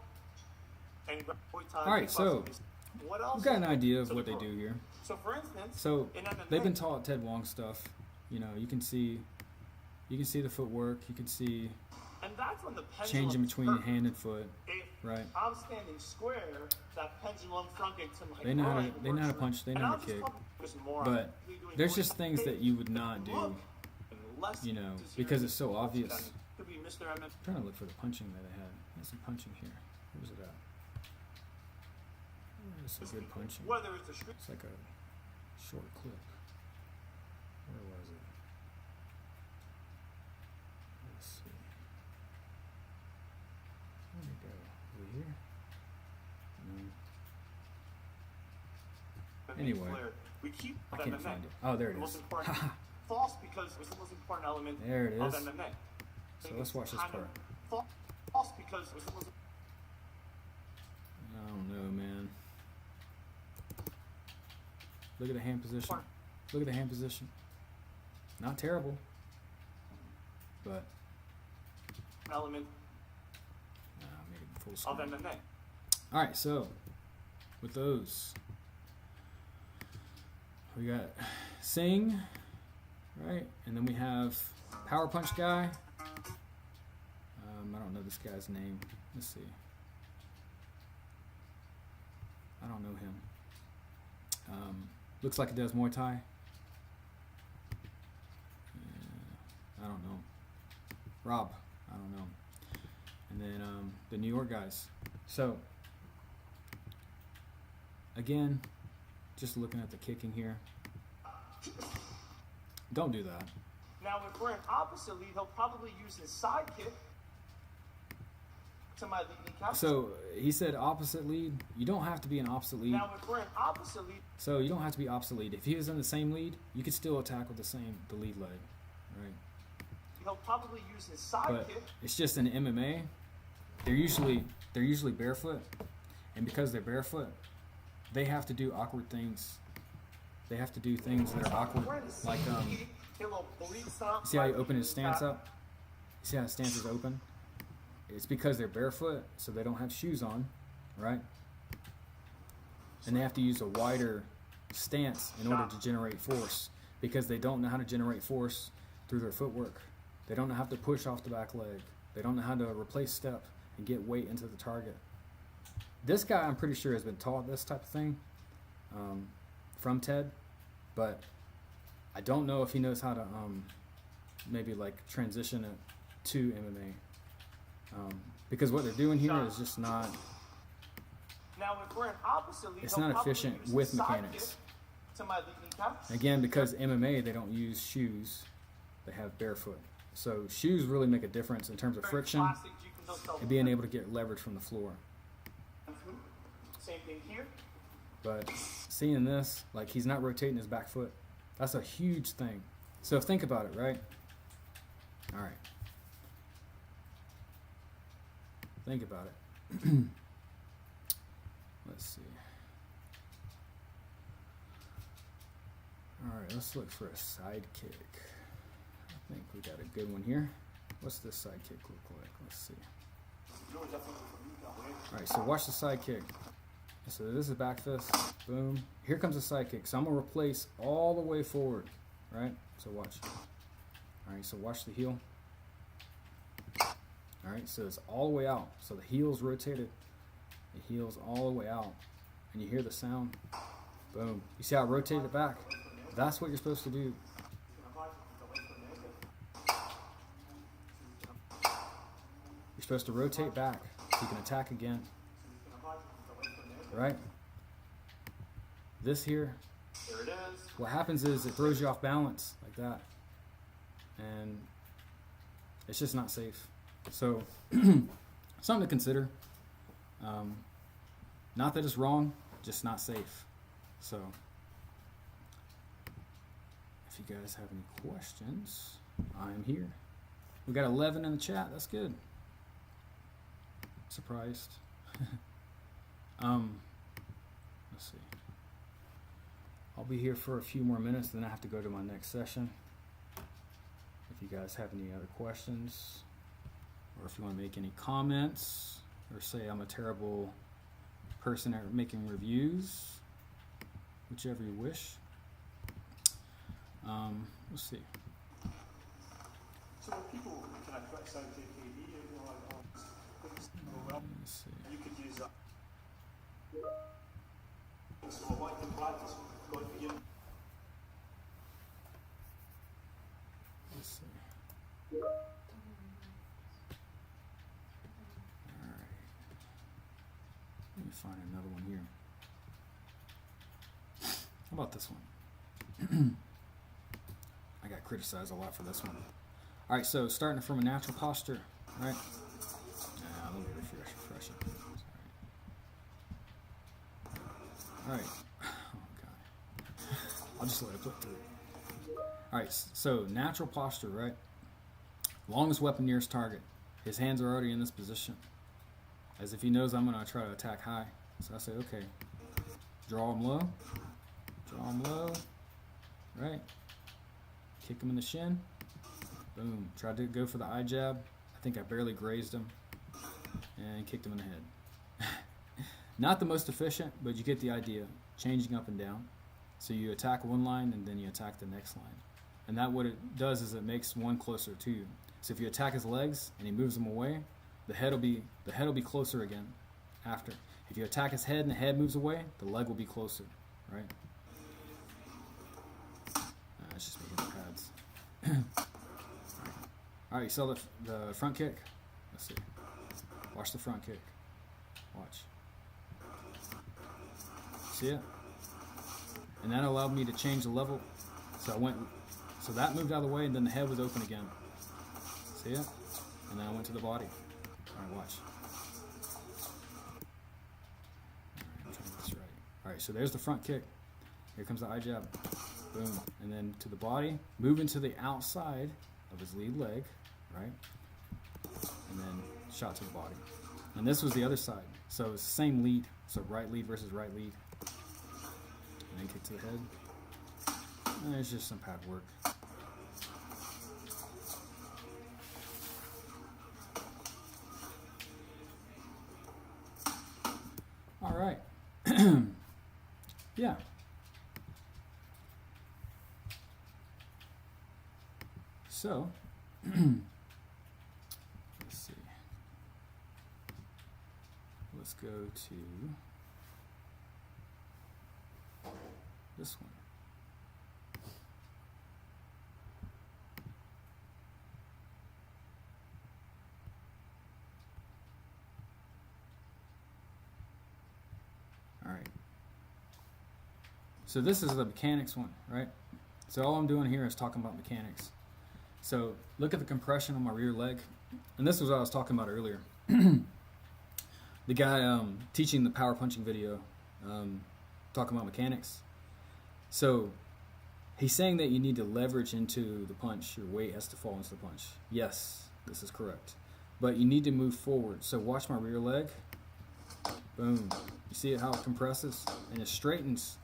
and grab Muay Thai. All right, so what else? we've got an idea of So what the they pro- do here. So, for instance, So in MMA, they've been taught Ted Wong stuff. You know, you can see the footwork. You can see and that's when the pendulum changing is between perfect. hand and foot. If Right. I'm standing square, that pendulum fronting to my They know how to- groin they know how to works. punch, they And know how I'll to just kick. focus more on But doing there's Muay just Thai. things that you would not do, Look, and less you know, this because here it's so obvious. could be Mr. M. I'm trying to look for the punching that they had. There's some punching here. Where's it at? There's some good punching. Whether it's a street, It's like a short clip. Where was it? Let's see. Where'd it go? Over here? No. Anyway. we keep I MMA. can't find it. Oh, there it The most is. important, false because it's the most important element There it of is. MMA. So let's watch this Kind of part. False because it's the most I don't know, man. Look at the hand position. Look at the hand position. Not terrible. but element I made it full of screen. MMA. All right, so with those, we got Sing, right, and then we have Power Punch guy. I don't know this guy's name. Let's see. I don't know him. Looks like he does Muay Thai. I don't know. Rob, I don't know. And then the New York guys. So, again, just looking at the kicking here. Don't do that. Now, if we're in opposite lead, he'll probably use his side kick to my lead kneecap. So, he said opposite lead. You don't have to be an opposite lead. Now, if we're in opposite lead, So, you don't have to be opposite lead. If he was in the same lead, you could still attack with the lead leg, right? he'll probably use his side But kick. it's just in MMA, they're usually barefoot, and because they're barefoot, they have to do awkward things. They have to do things that are awkward, like see how he opened his stance up? You see how his stance is open? It's because they're barefoot, so they don't have shoes on, right? And they have to use a wider stance in order to generate force, because they don't know how to generate force through their footwork. They don't know how to push off the back leg. They don't know how to replace step and get weight into the target. This guy, I'm pretty sure, has been taught this type of thing from Ted, but I don't know if he knows how to maybe like transition it to MMA, because what they're doing here is just not. Now, if we're in opposite lead, It's he'll not probably efficient use with his side mechanics. kick to my lead kneecap. Again, because MMA, they don't use shoes. They have barefoot. So shoes really make a difference in terms of Very friction classic Jeet Kune Do style and being able to get leverage from the floor. Same thing here. But seeing this, like he's not rotating his back foot. That's a huge thing. So think about it, right? All right. Think about it. Let's see. All right, let's look for a side kick. I think we got a good one here. What's this side kick look like? Let's see. All right, so watch the side kick. So this is back fist. Boom. Here comes the side kick. So I'm going to replace all the way forward. Right? So watch. All right, so watch the heel. All right, so it's all the way out. So the heel's rotated. The heel's all the way out. And you hear the sound. Boom. You see how I rotated it back? That's what you're supposed to do. You're supposed to rotate back so you can attack again. Right? This here, There it is. what happens is it throws you off balance like that. And it's just not safe. So, something to consider. Not that it's wrong, just not safe. So, if you guys have any questions, I'm here. We got 11 in the chat. That's good. Surprised. Let's see. I'll be here for a few more minutes, then I have to go to my next session. If you guys have any other questions, or if you want to make any comments, or say I'm a terrible person at making reviews, whichever you wish. Let's see. So people can I say JKD, Let's see. you could use that. So what can practice going for you? Let's see. All right. Let me find another one here. How about this one? I got criticized a lot for this one. All right, so starting from a natural posture, right? Let me refresh it. All right. Oh God. I'll just let it put through. All right, so natural posture, right? Longest weapon nearest target. His hands are already in this position, as if he knows I'm going to try to attack high. So I say, okay, draw him low, right? Kick him in the shin, Boom. Tried to go for the eye jab. I think I barely grazed him and kicked him in the head. Not the most efficient, but you get the idea. Changing up and down. So you attack one line and then you attack the next line. And that what it does is it makes one closer to you. So if you attack his legs and he moves them away, the head will be closer again after. If you attack his head and the head moves away, the leg will be closer, right? It's just me hitting pads. All right, you saw the front kick? Let's see. Watch the front kick. Watch. See it? And that allowed me to change the level. So that moved out of the way, and then the head was open again. See it? And then I went to the body. All right, watch. All right, I'm trying to get this right. All right, so there's the front kick. Here comes the eye jab. Boom. And then to the body, moving to the outside of his lead leg, right? And then shot to the body. And this was the other side. So it's the same lead. So right lead versus right lead. And then kick to the head. And there's just some pad work. All right. Yeah. So, let's see. Let's go to this one. All right. So this is the mechanics one, right? So all I'm doing here is talking about mechanics. So look at the compression on my rear leg. And this was what I was talking about earlier. The guy teaching the power punching video, talking about mechanics. So he's saying that you need to leverage into the punch. Your weight has to fall into the punch. Yes, this is correct. But you need to move forward. So watch my rear leg. Boom. You see how it compresses? And it straightens.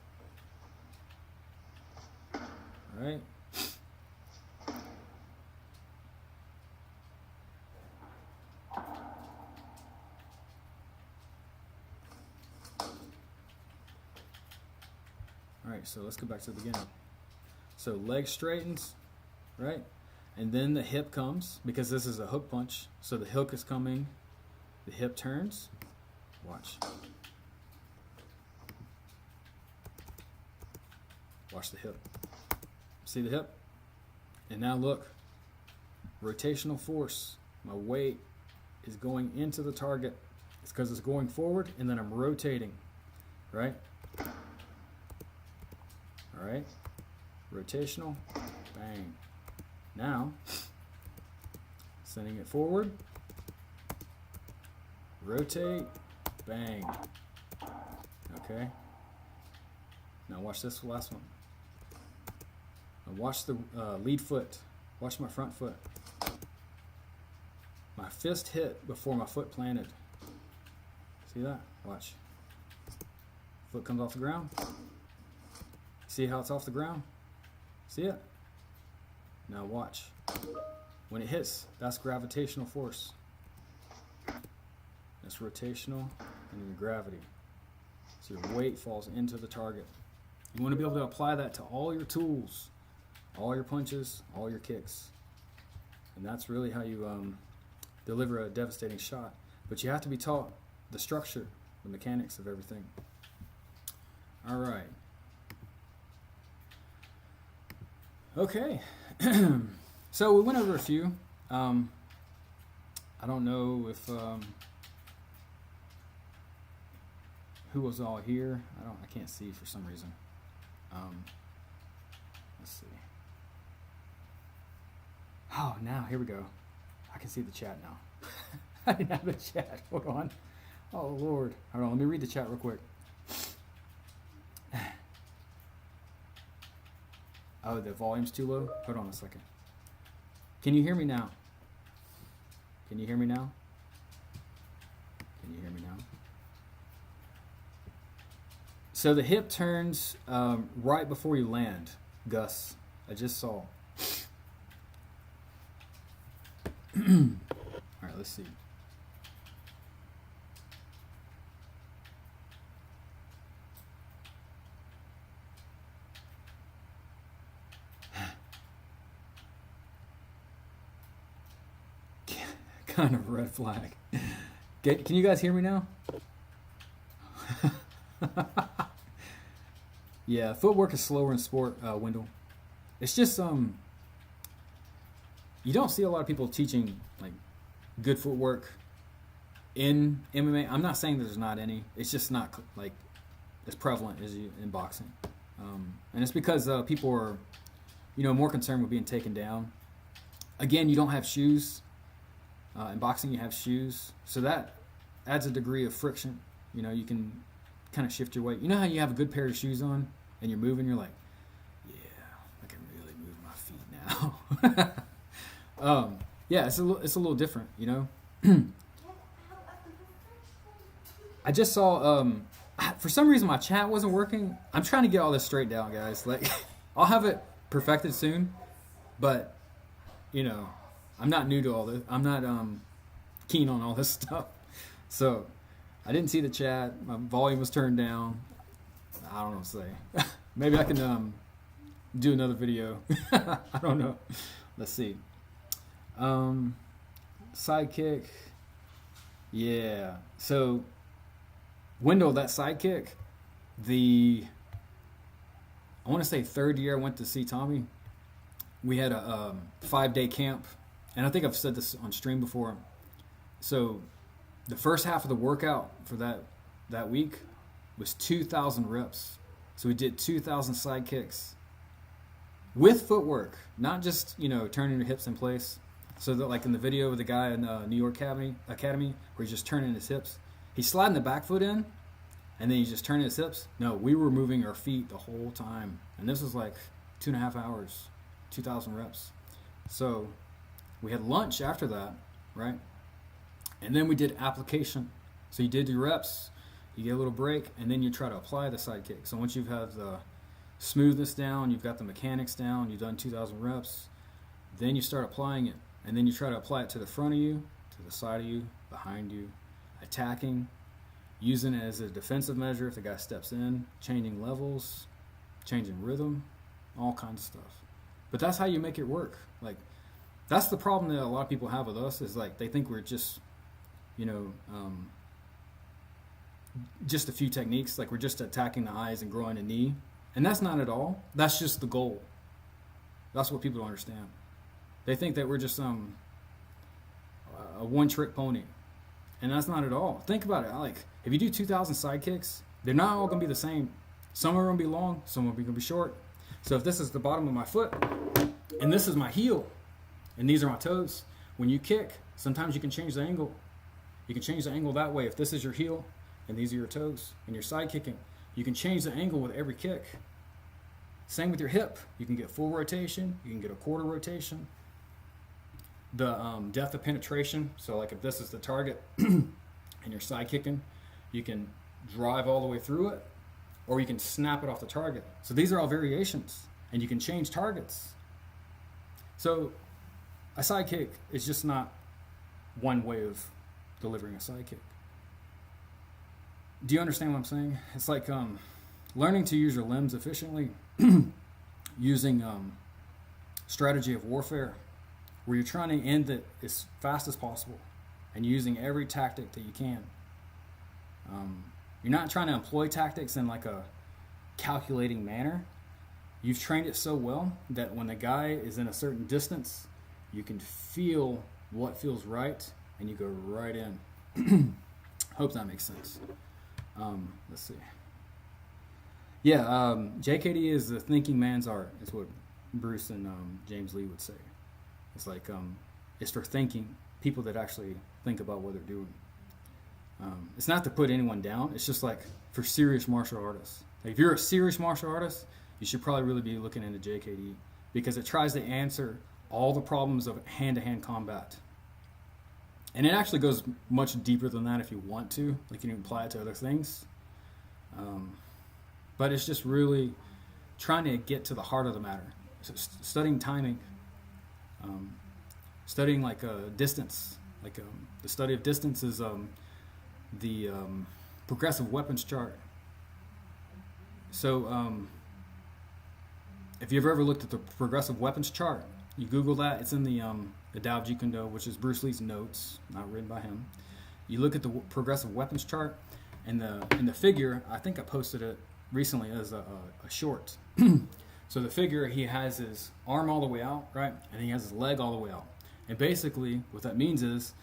All right. Alright, so let's go back to the beginning. So leg straightens, right? And then the hip comes, because this is a hook punch. So the hook is coming, the hip turns. Watch. Watch the hip. See the hip? And now look. Rotational force. My weight is going into the target. It's because it's going forward, and then I'm rotating, right? Alright, rotational, bang. Now, sending it forward, rotate, bang. Okay. Now watch this last one. Now watch the lead foot. Watch my front foot. My fist hit before my foot planted. See that? Watch. Foot comes off the ground. See how it's off the ground? See it? Now watch. When it hits, that's gravitational force. That's rotational and then gravity. So your weight falls into the target. You want to be able to apply that to all your tools, all your punches, all your kicks. And that's really how you deliver a devastating shot. But you have to be taught the structure, the mechanics of everything. All right. Okay, so we went over a few. I don't know if who was all here. I can't see for some reason. Let's see. Oh, now here we go. I can see the chat now. I didn't have the chat. Hold on. Oh Lord. Hold on. Let me read the chat real quick. Oh, the volume's too low? Hold on a second. Can you hear me now? Can you hear me now? Can you hear me now? So the hip turns right before you land, Gus. I just saw. right, let's see. Kind of red flag. Can you guys hear me now? Yeah, footwork is slower in sport, Wendell. It's just you don't see a lot of people teaching like good footwork in MMA. I'm not saying there's not any. It's just not like as prevalent as in boxing, and it's because people are, more concerned with being taken down. Again, you don't have shoes. In boxing, you have shoes, so that adds a degree of friction. You can kind of shift your weight. You know how you have a good pair of shoes on and you're moving, you're like, yeah, I can really move my feet now. Yeah, it's a little different, I just saw, for some reason my chat wasn't working. I'm trying to get all this straight down, guys. Like, I'll have it perfected soon, but, I'm not new to all this. I'm not keen on all this stuff. So I didn't see the chat. My volume was turned down. I don't know what to say. Maybe I can do another video. I don't know. Let's see. Sidekick. Yeah. So Wendell, that sidekick, I want to say third year I went to see Tommy. We had a 5-day camp. And I think I've said this on stream before. So the first half of the workout for that week was 2,000 reps. So we did 2,000 side kicks with footwork, not just, turning your hips in place. So that like in the video with the guy in New York Academy where he's just turning his hips, he's sliding the back foot in and then he's just turning his hips. No, we were moving our feet the whole time. And this was like 2.5 hours, 2,000 reps. So we had lunch after that, right? And then we did application. So you did your reps, you get a little break, and then you try to apply the side kick. So once you've had the smoothness down, you've got the mechanics down, you've done 2,000 reps, then you start applying it. And then you try to apply it to the front of you, to the side of you, behind you, attacking, using it as a defensive measure if the guy steps in, changing levels, changing rhythm, all kinds of stuff. But that's how you make it work. Like, that's the problem that a lot of people have with us is like they think we're just, just a few techniques. Like we're just attacking the eyes and growing a knee. And that's not at all. That's just the goal. That's what people don't understand. They think that we're just a one-trick pony. And that's not at all. Think about it. Like if you do 2,000 side kicks, they're not all going to be the same. Some are going to be long. Some are going to be short. So if this is the bottom of my foot and this is my heel, and these are my toes. When you kick, sometimes you can change the angle. You can change the angle that way. If this is your heel and these are your toes and you're side kicking, you can change the angle with every kick. Same with your hip. You can get full rotation. You can get a quarter rotation. The depth of penetration. So like if this is the target and you're side kicking, you can drive all the way through it or you can snap it off the target. So these are all variations and you can change targets. So a side kick is just not one way of delivering a side kick. Do you understand what I'm saying? It's like learning to use your limbs efficiently, using strategy of warfare, where you're trying to end it as fast as possible and using every tactic that you can. You're not trying to employ tactics in like a calculating manner. You've trained it so well that when the guy is in a certain distance, you can feel what feels right, and you go right in. Hope that makes sense. Let's see. Yeah, JKD is the thinking man's art, is what Bruce and James Lee would say. It's like, it's for thinking, people that actually think about what they're doing. It's not to put anyone down, it's just like for serious martial artists. Like if you're a serious martial artist, you should probably really be looking into JKD because it tries to answer all the problems of hand-to-hand combat. And it actually goes much deeper than that if you want to. Like you can apply it to other things. But it's just really trying to get to the heart of the matter. So studying timing. studying like distance. Like the study of distance is the progressive weapons chart. So if you've ever looked at the progressive weapons chart, you Google that. It's in the Tao of Jeet Kune Do, which is Bruce Lee's notes, not written by him. You look at the progressive weapons chart, and the figure. I think I posted it recently as a short. So the figure, he has his arm all the way out, right, and he has his leg all the way out. And basically, what that means is,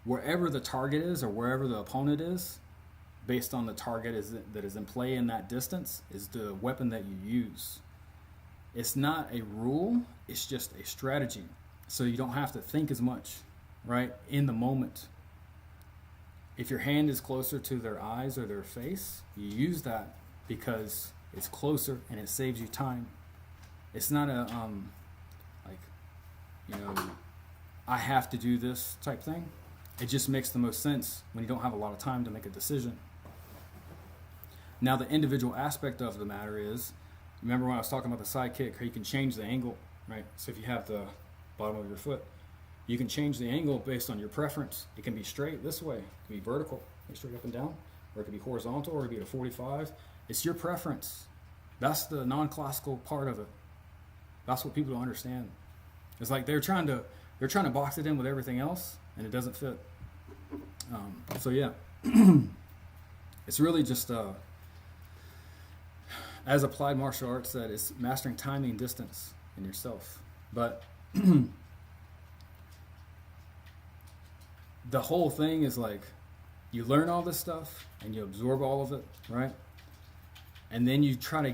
wherever the target is or wherever the opponent is, based on the target that is in play in that distance, is the weapon that you use. It's not a rule, it's just a strategy. So you don't have to think as much, right, in the moment. If your hand is closer to their eyes or their face, you use that because it's closer and it saves you time. It's not a, I have to do this type thing. It just makes the most sense when you don't have a lot of time to make a decision. Now, the individual aspect of the matter is, remember when I was talking about the side kick, how you can change the angle, right? So if you have the bottom of your foot, you can change the angle based on your preference. It can be straight this way, it can be vertical, like straight up and down, or it can be horizontal, or it can be at a 45. It's your preference. That's the non-classical part of it. That's what people don't understand. It's like they're trying to box it in with everything else, and it doesn't fit. So yeah, it's really just as applied martial arts, that is mastering timing, distance, and yourself. But the whole thing is like, you learn all this stuff and you absorb all of it, right? And then you try to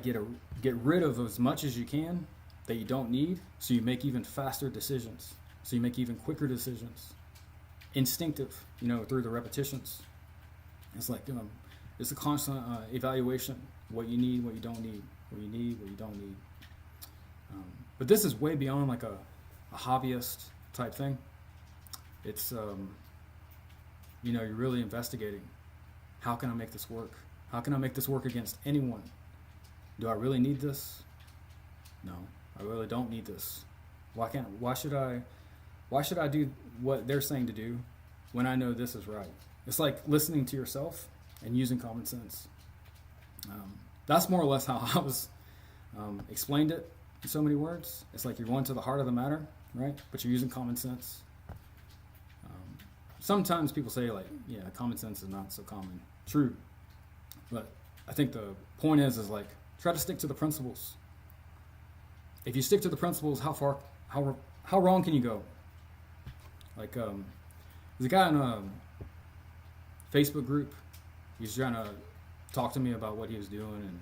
get rid of as much as you can that you don't need, so you make even faster decisions. So you make even quicker decisions. Instinctive, through the repetitions. It's like, it's a constant evaluation. What you need, what you don't need. What you need, what you don't need. But this is way beyond like a hobbyist type thing. It's, you're really investigating. How can I make this work? How can I make this work against anyone? Do I really need this? No, I really don't need this. Why should I do what they're saying to do when I know this is right? It's like listening to yourself and using common sense. That's more or less how I was explained it in so many words. It's like you're going to the heart of the matter, right? But you're using common sense. Sometimes people say like, yeah, common sense is not so common. True. But I think the point is like, try to stick to the principles. If you stick to the principles, how wrong can you go? Like, there's a guy in a Facebook group. He's trying to talk to me about what he was doing and,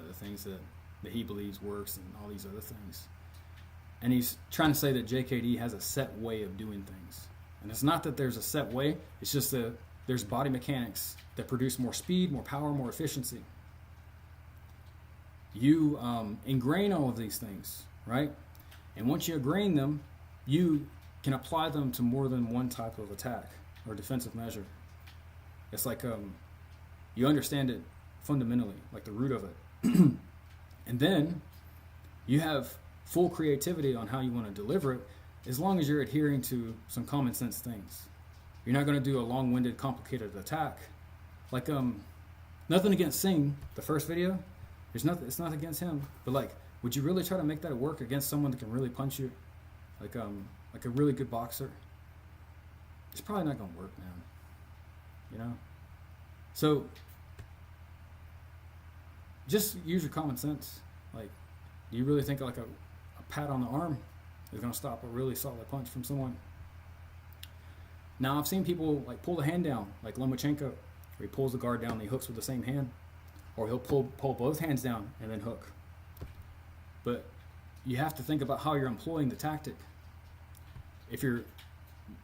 the things that he believes works and all these other things. And he's trying to say that JKD has a set way of doing things. And it's not that there's a set way. It's just that there's body mechanics that produce more speed, more power, more efficiency. You ingrain all of these things, right? And once you ingrain them, you can apply them to more than one type of attack or defensive measure. It's like you understand it fundamentally, like the root of it. And then you have full creativity on how you want to deliver it, as long as you're adhering to some common sense things. You're not going to do a long-winded, complicated attack. Like, nothing against Singh, the first video. It's not against him. But like, would you really try to make that work against someone that can really punch you? Like a really good boxer? It's probably not going to work, man. So, just use your common sense. Like, do you really think like a pat on the arm is going to stop a really solid punch from someone? Now, I've seen people like pull the hand down, like Lomachenko, where he pulls the guard down and he hooks with the same hand. Or he'll pull both hands down and then hook. But you have to think about how you're employing the tactic. If you're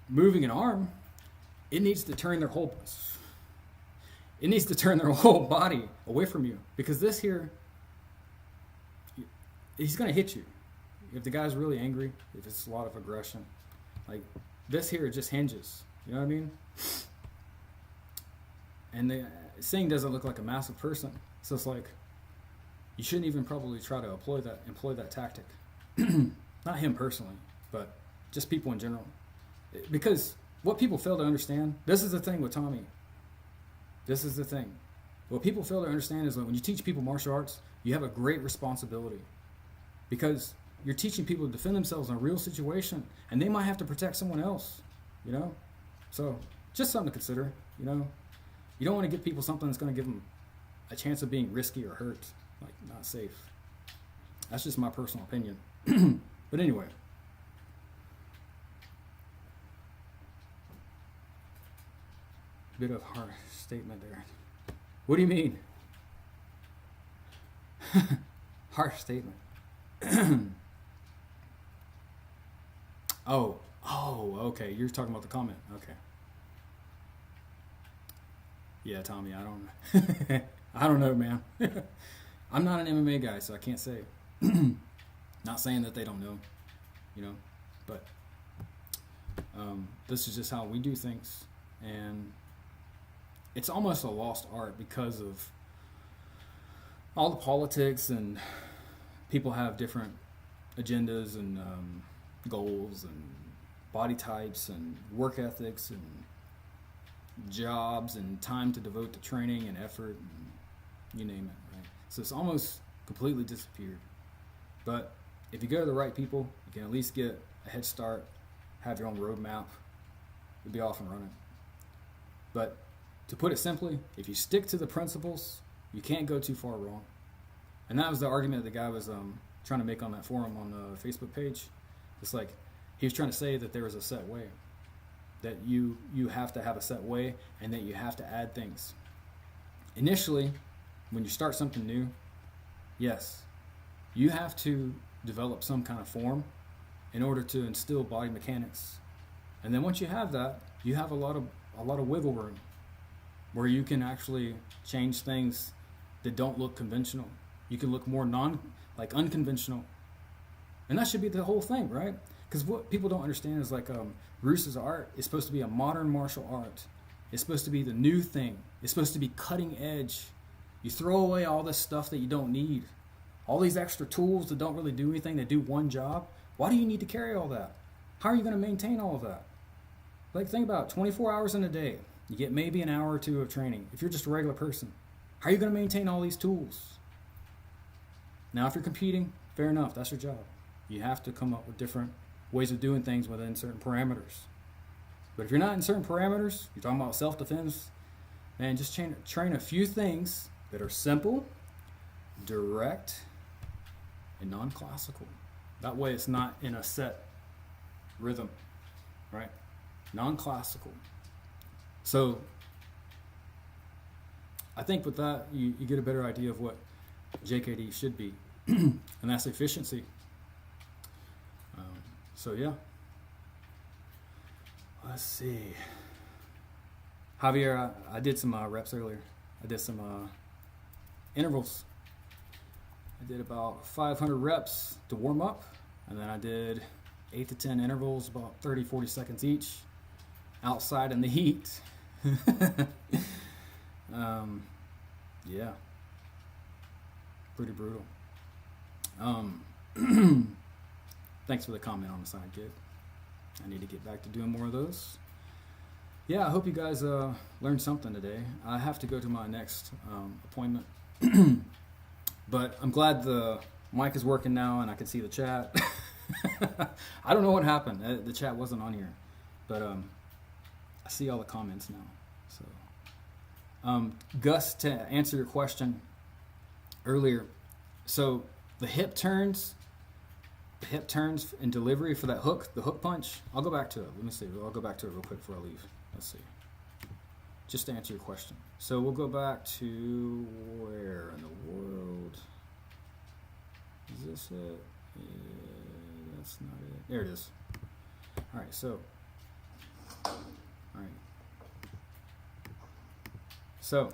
moving an arm, it needs to turn their whole body away from you. Because this here, he's going to hit you. If the guy's really angry, if it's a lot of aggression, like this here, it just hinges. You know what I mean? And the Singh doesn't look like a massive person. So it's like, you shouldn't even probably try to employ that tactic. Not him personally, but just people in general. Because what people fail to understand, this is the thing with Tommy. This is the thing. What people fail to understand is that when you teach people martial arts, you have a great responsibility. Because you're teaching people to defend themselves in a real situation, and they might have to protect someone else, you know? So, just something to consider, you know? You don't want to give people something that's going to give them a chance of being risky or hurt, like not safe. That's just my personal opinion. But anyway. Bit of harsh statement there. What do you mean? Harsh statement. Oh, okay. You're talking about the comment. Okay. Yeah, Tommy, I don't know. I don't know, man. I'm not an MMA guy, so I can't say. Not saying that they don't know, you know, but this is just how we do things, and it's almost a lost art because of all the politics, and people have different agendas and goals and body types and work ethics and jobs and time to devote to training and effort and you name it, right? So it's almost completely disappeared. But if you go to the right people, you can at least get a head start, have your own roadmap, you'll be off and running. But to put it simply, if you stick to the principles, you can't go too far wrong. And that was the argument the guy was trying to make on that forum on the Facebook page. It's like he was trying to say that there was a set way, that you have to have a set way, and that you have to add things. Initially, when you start something new, yes, you have to develop some kind of form in order to instill body mechanics. And then once you have that, you have a lot of wiggle room where you can actually change things that don't look conventional. You can look more unconventional. And that should be the whole thing, right? Because what people don't understand is Rus's art is supposed to be a modern martial art. It's supposed to be the new thing. It's supposed to be cutting edge. You throw away all this stuff that you don't need. All these extra tools that don't really do anything, that do one job. Why do you need to carry all that? How are you going to maintain all of that? Think about it, 24 hours in a day. You get maybe an hour or two of training. If you're just a regular person, how are you going to maintain all these tools? Now, if you're competing, fair enough, that's your job. You have to come up with different ways of doing things within certain parameters. But if you're not in certain parameters, you're talking about self-defense, man, just train a few things that are simple, direct, and non-classical. That way it's not in a set rhythm, right? Non-classical. So I think with that, you get a better idea of what JKD should be, and that's efficiency. So yeah, let's see. Javier, I did some reps earlier. I did some intervals. I did about 500 reps to warm up, and then I did 8 to 10 intervals, about 30, 40 seconds each, outside in the heat. Yeah, pretty brutal. Thanks for the comment on the side, kid. I need to get back to doing more of those. Yeah, I hope you guys learned something today. I have to go to my next appointment. But I'm glad the mic is working now and I can see the chat. I don't know what happened. The chat wasn't on here. But I see all the comments now. So, Gus, to answer your question earlier, so the hip turns and delivery for that hook, the hook punch, I'll go back to it. Let me see. I'll go back to it real quick before I leave. Let's see. Just to answer your question. So we'll go back to where in the world? Is this it? Yeah, that's not it. There it is. All right, so. All right. So,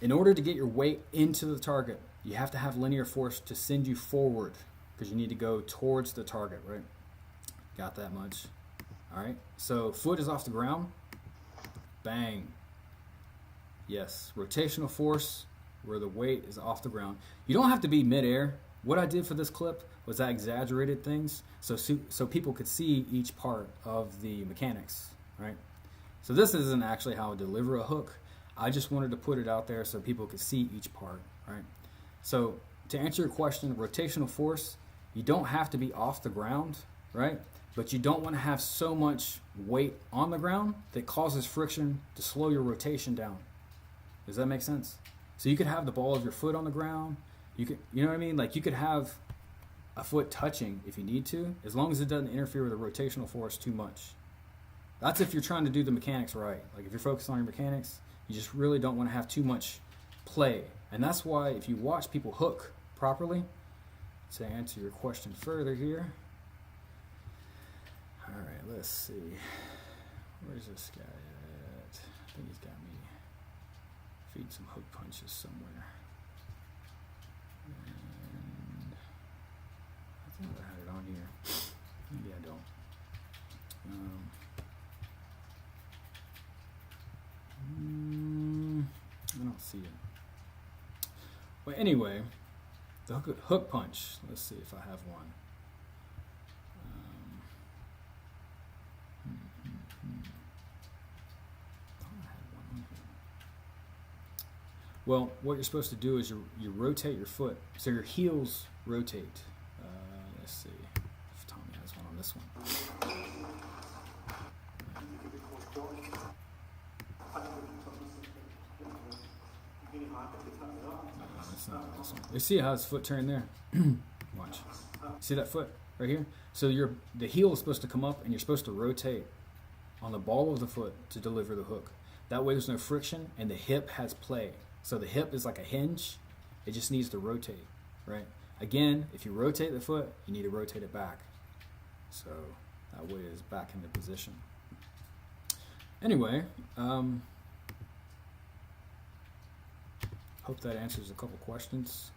in order to get your weight into the target, you have to have linear force to send you forward because you need to go towards the target, right? Got that much? All right. So, foot is off the ground. Bang. Yes. Rotational force where the weight is off the ground. You don't have to be midair. what I did for this clip was I exaggerated things so people could see each part of the mechanics, right? So this isn't actually how I deliver a hook. I just wanted to put it out there so people could see each part, right? So to answer your question, rotational force, you don't have to be off the ground, right? But you don't want to have so much weight on the ground that causes friction to slow your rotation down. Does that make sense? So you could have the ball of your foot on the ground. You know what I mean? Like you could have a foot touching if you need to, as long as it doesn't interfere with the rotational force too much. That's if you're trying to do the mechanics right. Like if you're focused on your mechanics, you just really don't want to have too much play. And that's why if you watch people hook properly, to answer your question further here. All right, let's see. Where's this guy at? I think he's got me feed some hook punches somewhere. And I thought I had it on here. Maybe I don't. I don't see it. Well, anyway, the hook punch. Let's see if I have one. Well, what you're supposed to do is you rotate your foot. So your heels rotate. Let's see if Tommy has one on this one. That's not this one. You see how his foot turned there? Watch. See that foot right here? So the heel is supposed to come up and you're supposed to rotate on the ball of the foot to deliver the hook. That way there's no friction and the hip has play. So the hip is like a hinge. It just needs to rotate, right? Again, if you rotate the foot, you need to rotate it back. So that way it's back into position. Anyway, hope that answers a couple questions.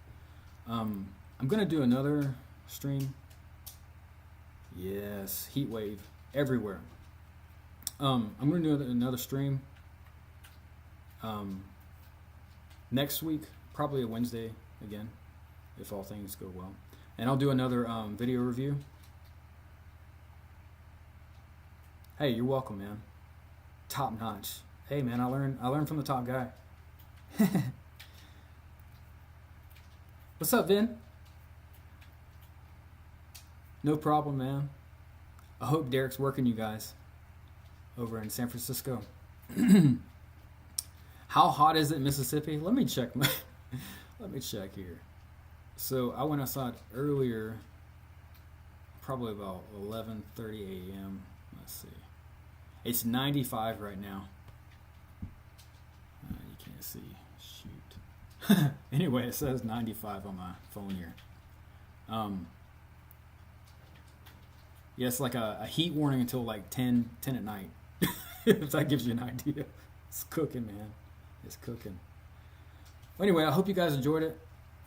I'm going to do another stream. Yes, heat wave everywhere. I'm going to do another stream. Next week, probably a Wednesday again, if all things go well. And I'll do another video review. Hey, you're welcome, man. Top notch. Hey, man, I learned from the top guy. What's up, Vin? No problem, man. I hope Derek's working you guys over in San Francisco. How hot is it in Mississippi? Let me check here. So I went outside earlier, probably about 11:30 a.m. Let's see. It's 95 right now. You can't see. Shoot. Anyway, it says 95 on my phone here. Yeah, it's like a heat warning until like 10 at night. If that gives you an idea. It's cooking, man. It's cooking. Well, anyway, I hope you guys enjoyed it.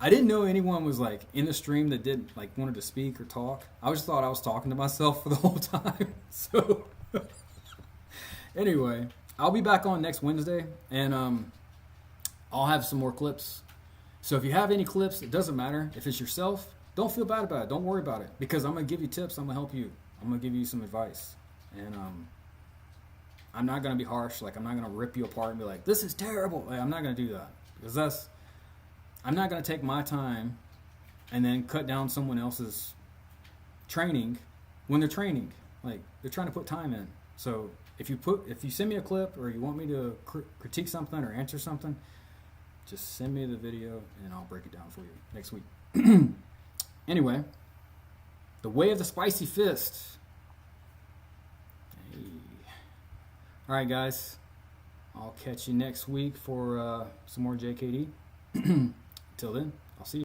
I didn't know anyone was like in the stream that didn't like wanted to speak or talk. I just thought I was talking to myself for the whole time. So anyway, I'll be back on next Wednesday and I'll have some more clips. So if you have any clips, it doesn't matter. If it's yourself, don't feel bad about it. Don't worry about it because I'm going to give you tips. I'm going to help you. I'm going to give you some advice. And I'm not going to be harsh. Like, I'm not going to rip you apart and be like, this is terrible. Like, I'm not going to do that because I'm not going to take my time and then cut down someone else's training when they're training. Like, they're trying to put time in. So if you send me a clip or you want me to critique something or answer something, just send me the video and I'll break it down for you next week. Anyway, the way of the spicy fist. Hey. All right, guys. I'll catch you next week for some more JKD. Till then.